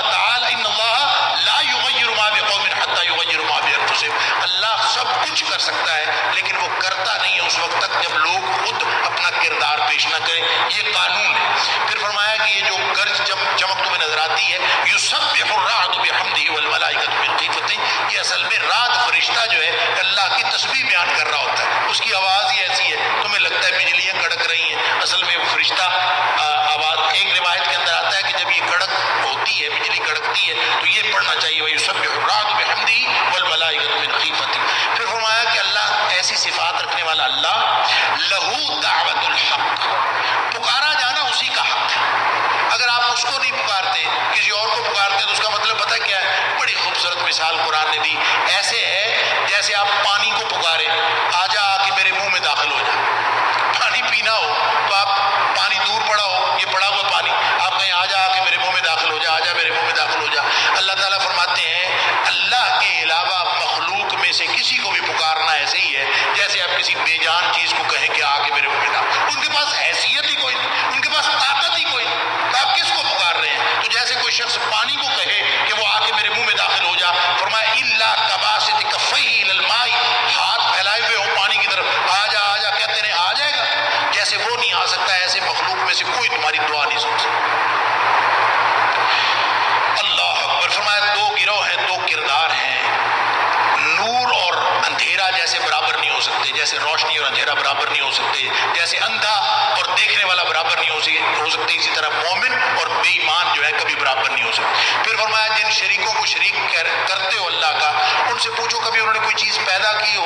لا یغیر ما بقوم حتی یغیروا ما بانفسہم، اللہ سب کچھ کر سکتا ہے لیکن وہ کرتا نہیں ہے اس وقت تک جب لوگ خود اپنا کردار پیش نہ کریں، یہ قانون ہے۔ پھر فرمایا کہ یہ جو گرج چمک تمہیں نظر آتی ہے، یسبح الرعد بحمدہ والملائکۃ من خیفتہ، یہ اصل میں رعد فرشتہ جو ہے اللہ کی تسبیح بیان کر رہا ہوتا ہے، اس کی آواز ہی ایسی ہے، تمہیں لگتا ہے بجلیاں کڑک رہی ہیں، اصل میں وہ فرشتہ آواز۔ ایک روایت کے اندر آتا ہے کہ جب یہ کڑک ہوتی ہے، بجلی کڑکتی ہے، تو یہ پڑھنا چاہیے وَيُسَبِّحُ الرَّعْدُ بِحَمْدِهِ وَالْمَلَائِكَةُ مِنْ خِیفَتِهِ۔ پھر فرمایا کہ اللہ ایسی صفات رکھنے والا اللہ، لَهُ دعوت الحق، پکارا جانا اسی کا حق ہے۔ اگر آپ اس کو نہیں پکارتے، کسی اور کو پکارتے، تو اس کا مطلب پتہ کیا ہے؟ بڑی خوبصورت مثال قرآن نے دی، ایسے ہے جیسے آپ پانی کو پکارے، آجا آ کے میرے منہ میں داخل ہو جا۔ پانی پینا ہو تو آپ، پانی دور پڑا ہو، یہ پڑا ہوا پانی، آپ کہیں آجا آ کے میرے منہ میں داخل ہو جا، آجا میرے منہ میں داخل ہو جا۔ اللہ تعالیٰ فرماتے ہیں اللہ کے علاوہ مخلوق میں سے کسی کو بھی پکارنا ایسے ہی ہے جیسے آپ کسی بے جان چیز کو کہیں کہ آ کے میرے منہ میں داخل، ان کے پاس حیثیت ہی کوئی نہیں، ان کے پاس طاقت ہی کوئی نہیں، تو آپ کس کو پکار رہے ہیں؟ تو جیسے کوئی شخص پانی کو کہے کہ وہ آ کے میرے منہ میں داخل ہو جا، فرمایا الا کباسط کفیہ الی الماء، ہاتھ پھیلائے ہوئے ہوں پانی کی طرف، آجا آجا کہتے رہے، آ جائے گا؟ جیسے وہ نہیں آ سکتا ایسے مخلوق میں سے کوئی تمہاری دعا نہیں سن سکتا۔ اللہ اکبر۔ فرمایا دو گروہ ہیں، دو کردار ہیں، نور اور اندھیرا جیسے برابر نہیں ہو سکتے، جیسے روشنی اور اندھیرا برابر نہیں ہو سکتے، جیسے اندھا اور دیکھنے والا برابر نہیں ہو سکتے، اسی طرح مومن اور بے ایمان جو ہے کبھی برابر نہیں ہو سکتے۔ پھر فرمایا جن شریکوں کو شریک کرتے ہو اللہ کا، ان سے پوچھو کبھی انہوں نے کوئی چیز پیدا کی ہو،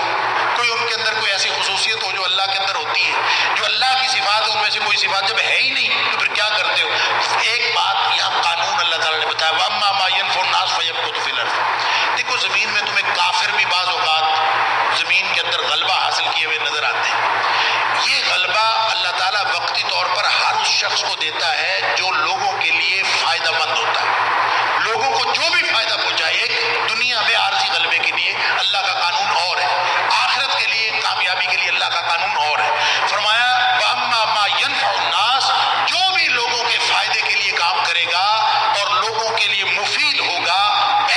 کوئی ان کے اندر کوئی ایسی خصوصیت ہو جو اللہ کے اندر ہوتی ہے، جو اللہ کی صفات ہے ان میں سے کوئی صفات جب ہے ہی نہیں تو پھر کیا کرتے ہو؟ ایک بات یہاں قانون اللہ تعالیٰ نے بتایا، وَأَمَّا مَا يَنْفَعُ النَّاسَ فَيَمْكُثُ فِي الْأَرْضِ۔ دیکھو زمین میں تمہیں کافر بھی بعض اوقات زمین کے اندر غلبہ حاصل کیے ہوئے نظر آتے ہیں، یہ غلبہ اللہ تعالیٰ وقتی طور پر ہر اس شخص کو دیتا ہے جو لوگوں کے لیے فائدہ مند ہوتا ہے، لوگوں کو جو بھی فائدہ پہنچائے۔ ایک دنیا میں عارضی غلبے کے لیے اللہ کا قانون اور ہے، آخرت کے لیے کامیابی کے لیے اللہ کا قانون اور ہے۔ فرمایا وَأَمَّا مَا يَنْفَعُ النَّاسَ، جو بھی لوگوں کے فائدے کے لیے کام کرے گا اور لوگوں کے لیے مفید ہوگا،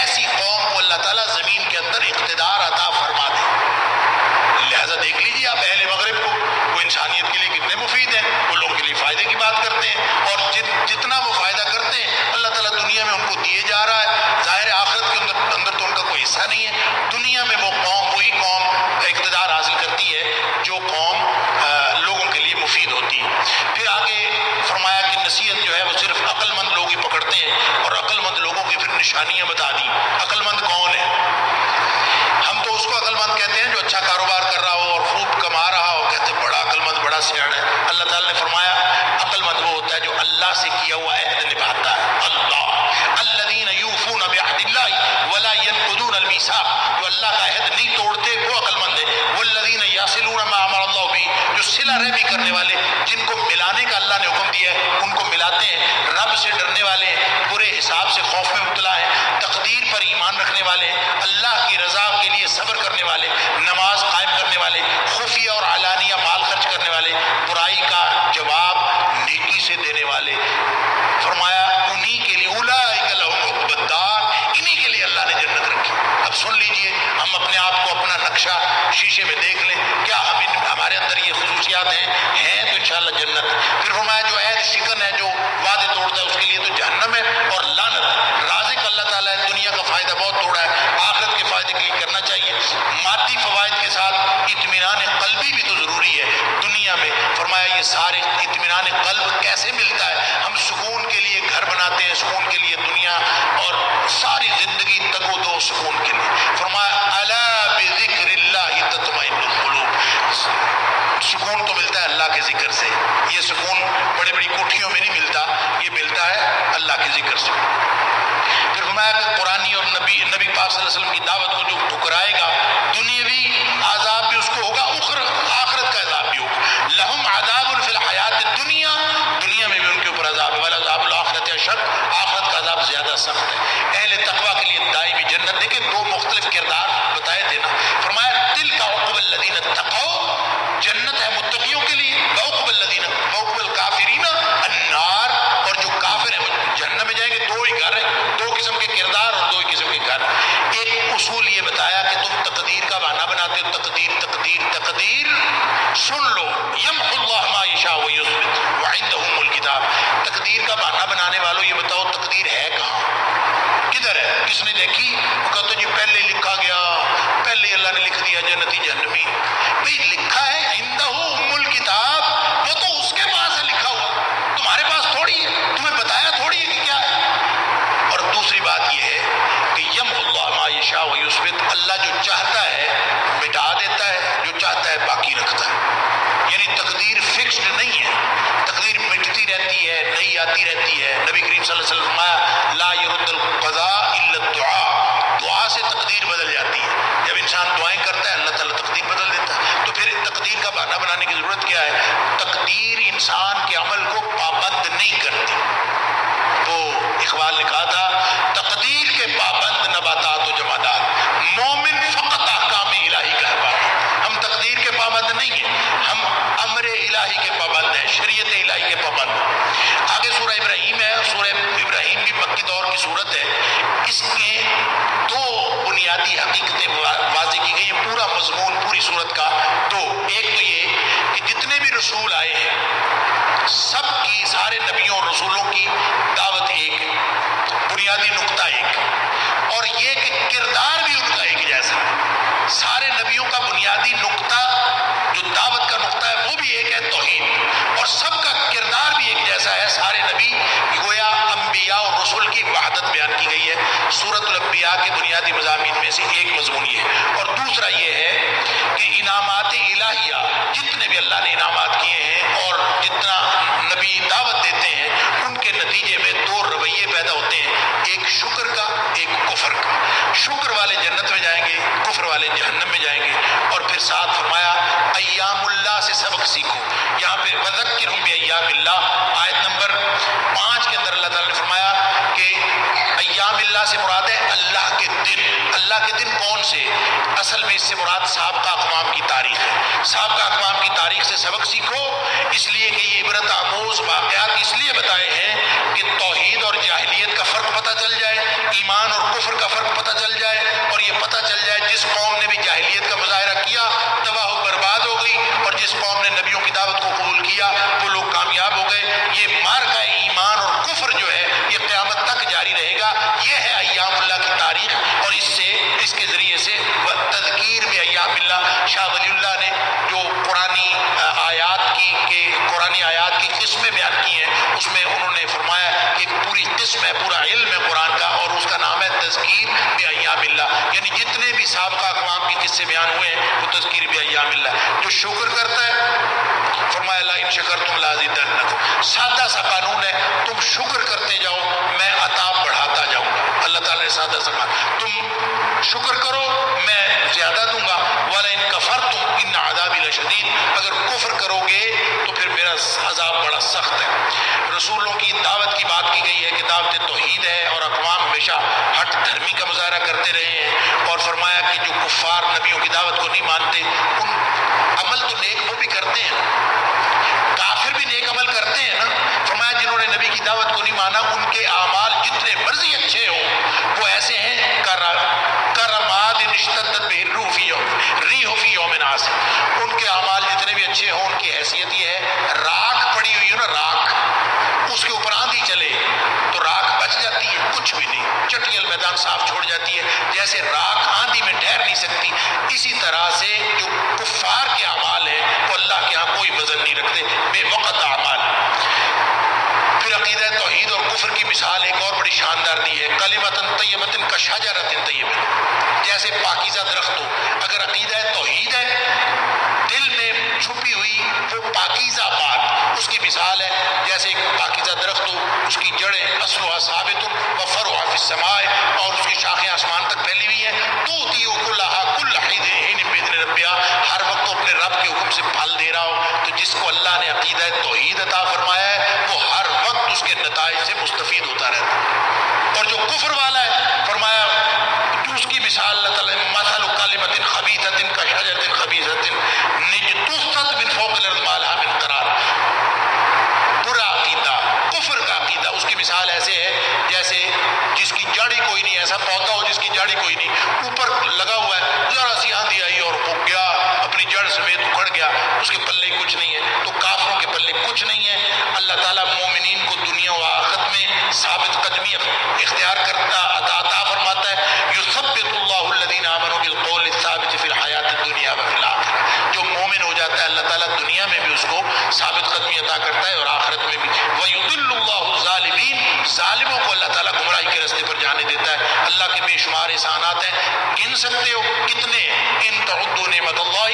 ایسی قوم کو اللہ تعالیٰ زمین کے اندر اقتدار عطا فرما دے۔ لہذا دیکھ لیجیے آپ اہل مغرب کو، وہ انسانیت کے لیے کتنے مفید ہیں، وہ لوگوں کے لیے فائدے کی بات کرتے ہیں، اور جتنا وہ فائدہ کرتے ہیں اللہ تعالیٰ دنیا میں ان کو دیے جا رہا ہے۔ ظاہر آخرت کے اندر تو ان کا کوئی حصہ نہیں ہے، دنیا میں وہ قوم، وہی قوم اقتدار حاصل کرتی ہے جو قوم لوگوں کے لیے مفید ہوتی ہے۔ پھر آگے فرمایا کہ نصیحت جو ہے وہ صرف عقل مند لوگ ہی پکڑتے ہیں، اور عقل مند لوگوں کی پھر نشانیاں بتا دی۔ عقل مند کون ہے؟ ہم تو اس کو عقل مند کہتے ہیں جو اچھا کاروبار کر رہا ہو اور خوب کما رہا ہو، کہتے ہیں بڑا عقل مند، بڑا سیاح ہے۔ اللہ تعالیٰ نے فرمایا عقل مند وہ ہوتا ہے جو اللہ سے کیا ہوا عہد نبھاتا ہے۔ اللہ الذین یوفون بعہد اللہ ولا ینقضون المیثاق، جو اللہ کا عہد نہیں توڑتے وہ عقل مند ہے۔ والذین یصلون ما امر اللہ بہ، جو صلہ رحمی کرنے والے، جن کو ملانے کا اللہ نے حکم دیا ہے ان کو ملاتے ہیں۔ رب سے ڈرنے والے، برے حساب سے خوف میں مبتلا ہیں، تقدیر پر ایمان رکھنے والے، اللہ کی رضا کے لیے صبر کرنے والے، نماز قائم کرنے والے، خفیہ اور علانیہ مال خرچ کرنے والے، برائی کا جواب نیکی سے دینے والے۔ فرمایا انہی کے لیے اولئک لہم عقبی الدار، انہی کے لیے اللہ نے جنت رکھی۔ اب سن لیجئے، ہم اپنے آپ کو اپنا نقشہ شیشے میں دیکھ لیں، کیا ہمارے اندر یہ خصوصیات ہیں تو انشاءاللہ جنت۔ پھر فرمایا جو عہد شکن ہے، جو وعدے توڑتا ہے، اس کے لیے تو جہنم ہے اور لعنت۔ رازق اللہ تعالیٰ ہے، دنیا کا فائدہ بہت توڑا ہے، آخرت کے فائدے کے لیے کرنا چاہیے۔ مادی فوائد کے ساتھ اطمینان قلبی بھی تو ضروری ہے، دنیا دنیا میں. فرمایا یہ سارے اطمینان قلب کیسے ملتا ہے؟ ہم سکون کے لیے گھر بناتے ہیں، سکون کے لیے دنیا اور ساری زندگی تگ و دو سکون کے لیے. فرمایا الا بذکر اللہ تطمئن القلوب. سکون تو ملتا ہے اللہ کے ذکر سے. یہ سکون بڑی بڑی کوٹھیوں میں نہیں ملتا، یہ ملتا ہے اللہ کے ذکر سے. پھر فرمایا کہ قرآنی اور نبی پاک صلی اللہ علیہ وسلم کی دعوت کو جو ٹھکرائے گا، دنیاوی عذاب بھی اس کو ہوگا، آخرت کا عذاب بھی ہوگا. لہم عذاب فی الحیات الدنیا، دنیا میں بھی ان کے اوپر عذاب ہے، والعذاب الآخرۃ اشد، آخرت کا عذاب زیادہ سخت ہے. اہل تقویٰ کے لیے دائمی جنت. دیکھیں دو مختلف کردار بتائے تھے نا. فرمایا تلک عقبی الذین اتقوا، جنت ہے متقیوں کے لیے، وعقبی الکافرین النار، اور جو کافر ہیں جہنم میں جائیں گے. دو ہی گھر ہیں، دو قسم کے کردار اور دو ہی قسم کے گھر. ایک اصول یہ بتایا کہ تم تقدیر کا بہانہ بناتے ہو، تقدیر سن لو. یمحو اللہ ما یشاء ویثبت وعنده ام الکتاب. تقدیر کا بہانہ بنانے والوں یہ بتاؤ تقدیر ہے کہاں، کدھر ہے، کس نے دیکھی؟ وہ کہتے جی پہلے لکھا گیا، پہلے اللہ نے لکھ دیا جنتی جہنمی. بھئی لکھا ہے عنده ام الکتاب، وہ تو اس کے پاس ہے لکھا ہوا، تمہارے پاس تھوڑی ہے، تمہیں بتایا تھوڑی ہے کہ کیا ہے. اور دوسری بات یہ ہے کہ یمحو اللہ ما یشاء ویثبت، اللہ جو چاہتا ہے مٹا دیتا ہے، جو چاہتا ہے باقی رکھتا ہے. یعنی تقدیر فکسڈ نہیں ہے، تقدیر مٹتی رہتی ہے، نئی آتی رہتی ہے. نبی کریم صلی اللہ علیہ وسلم فرمایا لا يرد القضاء الا الدعاء، دعا سے تقدیر بدل جاتی ہے. جب انسان دعائیں کرتا ہے اللہ تعالیٰ تقدیر بدل دیتا ہے. تو پھر تقدیر کا بہانہ بنانے کی ضرورت کیا ہے؟ تقدیر انسان کے عمل کو پابند نہیں کرتی. تو اقبال نے کہا تھا تقدیر کے پابند نباتات و جمادات، مومن فقط احکام الہی کا ہے پابند. ہم تقدیر کے پابند نہیں ہیں، ہم امر الہی کے پابند ہیں، شریعت الہی کے پابند ہیں. آگے سورہ ابراہیم ہے. سورہ ابراہیم بھی مکی دور کی صورت ہے. اس کے دو بنیادی حقیقتیں واضح کی گئی ہیں. پورا مضمون پوری صورت کا دو. ایک تو یہ کہ جتنے بھی رسول آئے ہیں سب کی، سارے نبیوں اور رسولوں کی دعوت ایک، بنیادی نقطہ ایک، اور یہ کہ کردار بھی ان کا ایک جیسا. سارے نبیوں کا بنیادی نقطہ جو دعوت کا نقطہ ہے وہ بھی ایک ہے، توحید، اور سب کا کردار بھی ایک جیسا ہے. سارے نبی گویا انبیاء اور رسول کی وحدت بیان کی گئی ہے. سورۃ الانبیاء کے بنیادی مضامین میں سے ایک مضمون یہ ہے. اور دوسرا یہ ہے کہ انعامات الہیہ، جتنے بھی اللہ نے انعامات کیے ہیں اور جتنا نبی دعوت دیتے ہیں، ان کے نتیجے میں دو رویے پیدا ہوتے ہیں، ایک شکر کا، ایک کفر کا. شکر والے جنت میں جائیں گے، کفر والے جہنم میں جائیں گے. اور پھر ساتھ فرمایا ایام اللہ سے سبق سیکھو. یہاں پہ وذکرہم بایام اللہ، آیت نمبر 5 کے اندر اللہ تعالیٰ نے فرمایا کہ ایام اللہ سے مراد ہے اللہ کے دن. اللہ کے دن کون سے؟ اصل میں اس سے مراد سابقہ اقوام کی تاریخ ہے. سابقہ اقوام کی تاریخ سے سبق سیکھو، اس لیے کہ یہ عبرت آموز واقعات اس لیے بتائے ہیں کہ توحید اور جاہلیت کا فرق پتہ چل جائے، ایمان اور کفر کا فرق پتہ چل جائے، اور یہ پتہ چل جائے جس قوم نے بھی جاہلیت کا مظاہرہ کیا تباہ و برباد ہو گئی، اور جس قوم نے نبیوں کی دعوت کو قبول کیا وہ لوگ کامیاب ہو گئے. یہ معرکہ ایمان اور کفر جو ہے یہ قیامت تک جاری رہے گا. یہ ہے ایام اللہ کی تاریخ، اور اس کے ذریعے سے تذکیر میں ایام اللہ. شاہ ولی اللہ نے جو قرآنی آیات کی قسمیں بیان کی ہیں، اس میں انہوں نے فرمایا کہ پوری قسم ہے، پورا علم ہے قرآن کا، اور اس کا نام ہے تذکیر بایام اللہ. یعنی جتنے بھی سابقہ اقوام کے قصے بیان ہوئے ہیں وہ تذکیر بایام اللہ. جو شکر کرتا ہے فرمایا لا ان شکرتم لازیدنکم، سادہ سا قانون ہے، تم شکر کرتے جاؤ میں عطا بڑھاتا جاؤں گا. اللہ تعالیٰ نے سادہ سا قانون، تم شکر کرو میں زیادہ دوں گا. وَلَئِن كَفَرْتُمْ إِنَّ عَذَابِي لَشَدِيدٌ، اگر کفر کرو گے تو پھر میرا عذاب بڑا سخت ہے. رسولوں کی دعوت کی بات کی گئی ہے کہ دعوت توحید ہے، اور اقوام ہمیشہ ہٹ دھرمی کا مظاہرہ کرتے رہے ہیں. اور فرمایا کہ جو کفار نبیوں کی دعوت کو نہیں مانتے، ان عمل تو نیک وہ بھی کرتے ہیں، کافر بھی نیک عمل کرتے ہیں نا. فرمایا جنہوں نے نبی کی دعوت کو نہیں مانا ان کے اعمال جتنے مرضی اچھے ہوں وہ ایسے ہیں کرماد اشتدت بہ الریح فی یوم عاصف. ان کے اعمال جتنے بھی اچھے ہوں ان کی حیثیت یہ ہے راکھ پڑی ہوئی ہے نا، راکھ، اس کے اوپر آندھی چلے تو راکھ بچ جاتی ہے، کچھ بھی نہیں، چٹیل میدان صاف چھوڑ جاتی ہے. جیسے راکھ آندھی میں ٹھہر نہیں سکتی، اسی طرح سے جو کفار کے اعمال ہیں وہ اللہ کے ہاں کوئی وزن نہیں مثال ایک اور بڑی شاندار دی ہے، کلمۃ طیبۃ کشجرۃ طیبۃ، جیسے پاکیزہ درخت ہو، اگر عقیدہ توحید ہے دل میں چھپی ہوئی وہ پاکیزہ بات، اس کی مثال ہے جیسے ایک پاکیزہ درخت ہو، اس کی جڑیں اصلها ثابت وفرعها فی السماء، اور اس کی شاخیں آسمان تک پھیلی ہوئی ہیں، تؤتی اکلها کل حین باذن ربها، ہر وقت اپنے رب کے حکم سے پھل دے رہا ہو۔ تو جس کو اللہ نے عقیدہ توحید عطا فرمایا ہے وہ ہر وقت اس کے نتائج سے مستفید ہوتا رہتا ہے، اور جو کفر والا ہے فرمایا اس کی مثال اللہ تعالیٰ مثل کلمۃ خبیثۃ کشجرۃ خبیثۃ اجتثت من فوق الارض ما لها من قرار، برا عقیدہ کفر کا عقیدہ، اس کی مثال ایسے ہے جیسے جس کی جڑ ہی کوئی نہیں، ایسا پودا ہو جس کی جڑ ہی کوئی نہیں، اوپر لگا ہوا ہے، ذرا سی آندھی آئی اور وہ گیا اپنی جڑ سمیت اکھڑ گیا، اس کے پلے کچھ نہیں ہے۔ تو کافروں کے پلے کچھ نہیں ہے۔ اللہ تعالیٰ مومنین کو دنیا و آخرت میں ثابت قدمی اختیار کرتا عطا فرماتا ہے، یثبت اللہ الذین آمنوا بالقول الثابت فی الحیات الدنیا و فی الآخرہ، جو مومن ہو جاتا ہے اللہ تعالیٰ دنیا میں بھی اس کو ثابت قدمی عطا کرتا ہے اور آخرت میں بھی۔ وَيُضِلُّ اللَّهُ الظَّالِمِينَ، ظالموں کو اللہ تعالیٰ گمراہی کے راستے پر جانے دیتا ہے۔ اللہ کے بے شمار احسانات ہیں، گن سکتے ہو کتنے؟ ان تعدوا نعمت اللہ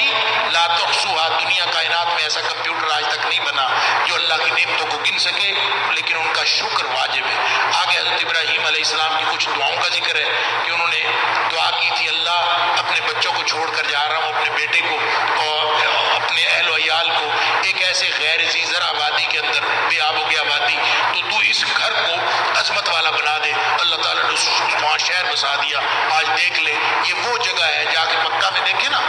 لا تحصوها، دنیا کائنات میں ایسا کمپیوٹر آج تک نہیں بنا جو اللہ کی نعمتوں کو گن سکے، لیکن ان کا شکر واجب ہے۔ آگے حضرت ابراہیم علیہ السلام کی کچھ دعاؤں کا ذکر ہے کہ انہوں نے دعا کی تھی، اللہ اپنے بچوں کو چھوڑ کر جا رہا ہوں، اپنے بیٹے کو اور اپنے اہل و عیال کو ایک ایسے غیر ذی زرع وادی کے اندر، بے آب و گیا وادی، تو اس گھر کو عظمت والا بنا دے۔ اللہ تعالیٰ نے وہاں شہر بسا دیا۔ آج دیکھ لے یہ وہ جگہ ہے، جا کے مکہ میں دیکھے نا،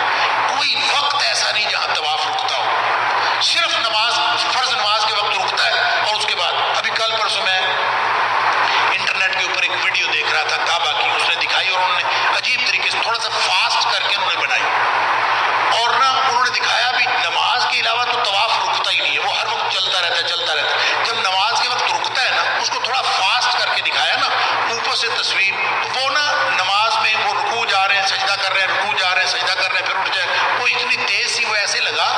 کوئی وقت ایسا نہیں جہاں طواف رکتا ہو، صرف نماز، فرض نماز کے وقت رکتا ہے، اور اس کے بعد ابھی کل پرسوں میں انٹرنیٹ کے اوپر ایک ویڈیو دیکھ رہا تھا کعبہ کی، اس نے دکھائی اور انہوں نے عجیب طریقے سے تھوڑا سا فاسٹ کر کے انہوں نے بنائی، اور نہ انہوں نے دکھایا بھی نماز کے علاوہ تو طواف رکتا ہی نہیں ہے، وہ ہر وقت چلتا رہتا ہے چلتا رہتا ہے۔ جب نماز کے وقت رکتا ہے نا، اس کو تھوڑا فاسٹ کر کے دکھایا نا، اوپر سے تصویر، تو وہ نا نماز میں وہ رکوع جا رہے ہیں سجدہ کر رہے ہیں، رکوع جا رہے ہیں سجدہ کر رہے ہیں، پھر اٹھ جائے، وہ اتنی تیز سی، وہ ایسے لگا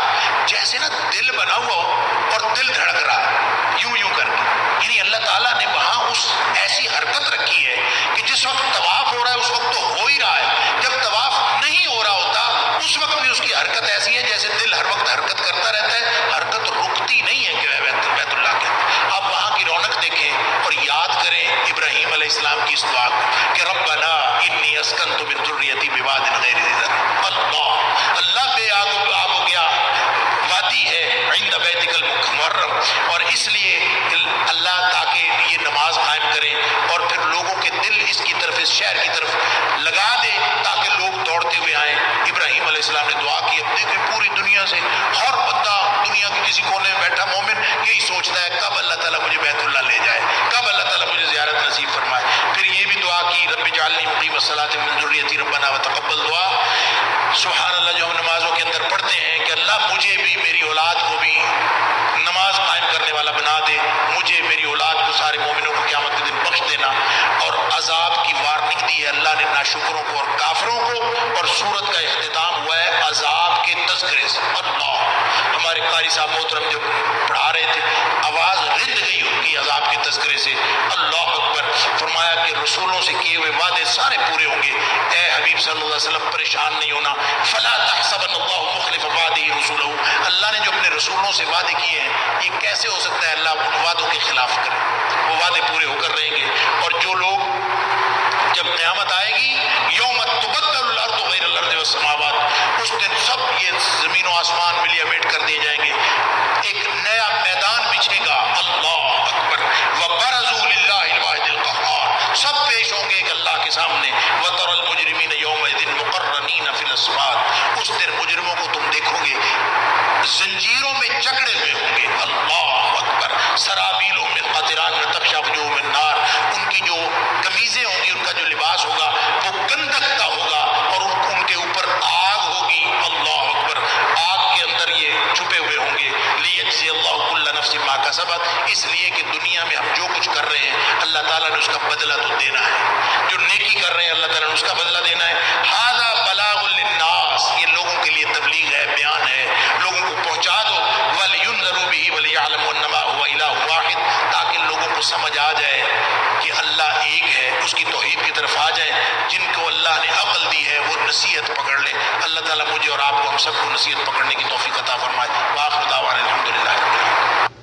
جیسے نا دل بنا ہوا ہو اور دل دھڑک رہا ہے یوں یوں کر کے۔ یعنی اللہ تعالیٰ نے وہاں اس ایسی حرکت رکھی ہے کہ جس وقت طواف ہو رہا ہے اس وقت تو ہو ہی رہا ہے، جب طواف نہیں ہو رہا ہوتا اس وقت بھی اس کی حرکت ایسی ہے جیسے دل ہر وقت حرکت کرتا رہتا ہے، حرکت رکتی نہیں ہے کہ بیت اللہ کے اندر۔ آپ وہاں کی رونق دیکھیں اور یاد کریں ابراہیم علیہ السلام کی اس دعا کو کہ ربنا انی اسکنت من ذریتی بواد غیر ذی زرع، اللہ بے آب و گیا وادی ہے عند بیتک المحرم، اور اس لیے اللہ تاکہ یہ نماز قائم کریں اور پھر لوگوں کے دل اس کی طرف، اس شہر کی طرف لگا دے تاکہ لوگ دوڑتے ہوئے آئیں۔ ابراہیم علیہ السلام نے دعا کی۔ اب دیکھیں پوری دنیا سے ہر بندہ دنیا کے کسی کونے میں بیٹھا مومن یہی سوچتا ہے کب اللہ تعالیٰ مجھے بیت اللہ لے جائے، کب اللہ تعالیٰ مجھے زیارت نصیب فرمائے۔ پھر یہ بھی دعا کی رب اجعلنی مقیم الصلاۃ من ذریتی ربنا وتقبل دعا۔ سبحان اللہ، جو ہم نمازوں کے اندر پڑھتے ہیں کہ اللہ مجھے بھی، میری اولاد کو بھی نماز قائم کرنے والا بنا دے، مجھے، میری اولاد کو، سارے مومنوں کو قیامت کے دن بخش دینا۔ اور عذاب کی وارننگ دی ہے اللہ نے ناشکروں کو اور کافروں کو، اور سورت کا اختتام ہوا ہے عذاب کے تذکرے سے۔ اللہ، ہمارے قاری صاحب محترم جب پڑھا رہے تھے آواز رد گئی ان کی عذاب کے تذکرے سے۔ اللہ اکبر، فرمایا کہ رسولوں سے کیے ہوئے وعدے سارے پورے ہوں گے۔ اے حبیب صلی اللہ علیہ وسلم پریشان نہیں ہونا، فلا تحسبن اللہ مخلف وعدہ رسولہ، اللہ نے جو اپنے رسولوں سے وعدے کیے ہیں یہ کیسے ہو سکتا ہے اللہ ان وعدوں کے خلاف کرے، وہ وعدے پورے ہو کر رہیں گے۔ اور جو لوگ، جب قیامت آئے گی یوم تبدل الارض غیر الارض والسماوات، اس دن سب یہ زمین و آسمان ملیا میٹ کر دیے جائیں گے، ایک نیا میدان بچھے گا۔ اللہ اکبر، وبرزوا للہ الواحد القہار، سب پیش ہوں گے ایک اللہ کے سامنے۔ وترى المجرمین یومئذ مقرنین فی الاصفاد، اس دن مجرموں کو تم دیکھو گے زنجیروں میں جکڑے ہوئے ہوں گے۔ اللہ اکبر، سرابیلہم من قطران تغشی وجوہہم النار، ان کی جو قمیضیں ہوں گی، ان کا جو لباس ہوگا وہ گندک کا ہوگا، اور ان کے اوپر آگ ہوگی۔ اللہ اکبر، آگ کے اندر یہ چھپے ہوئے ہوں گے۔ لیجزی اللہ کل نفس ما کسبت، اس لیے کہ دنیا میں ہم جو کچھ کر رہے ہیں اللہ تعالیٰ نے اس کا بدلہ تو دینا ہے، جو نیکی کر رہے ہیں اللہ تعالیٰ نے اس کا بدلہ دینا ہے۔ ھذا بلاغ للناس، یہ لوگوں کے لیے تبلیغ ہے، بیان ہے، لوگوں کو پہنچا دو۔ وَلْيُنذَرُوا بِهِ وَلْيَعْلَمُوا أَنَّمَا هُوَ إِلَٰهٌ وَاحِدٌ، تاکہ لوگوں کو سمجھ آ جائے نصیحت پکڑ لے. اللہ تعالیٰ مجھے اور آپ کو ہم سب کو نصیحت پکڑنے کی توفیق عطا فرمائے. وآخر دعوانا الحمدللہ رب العالمین.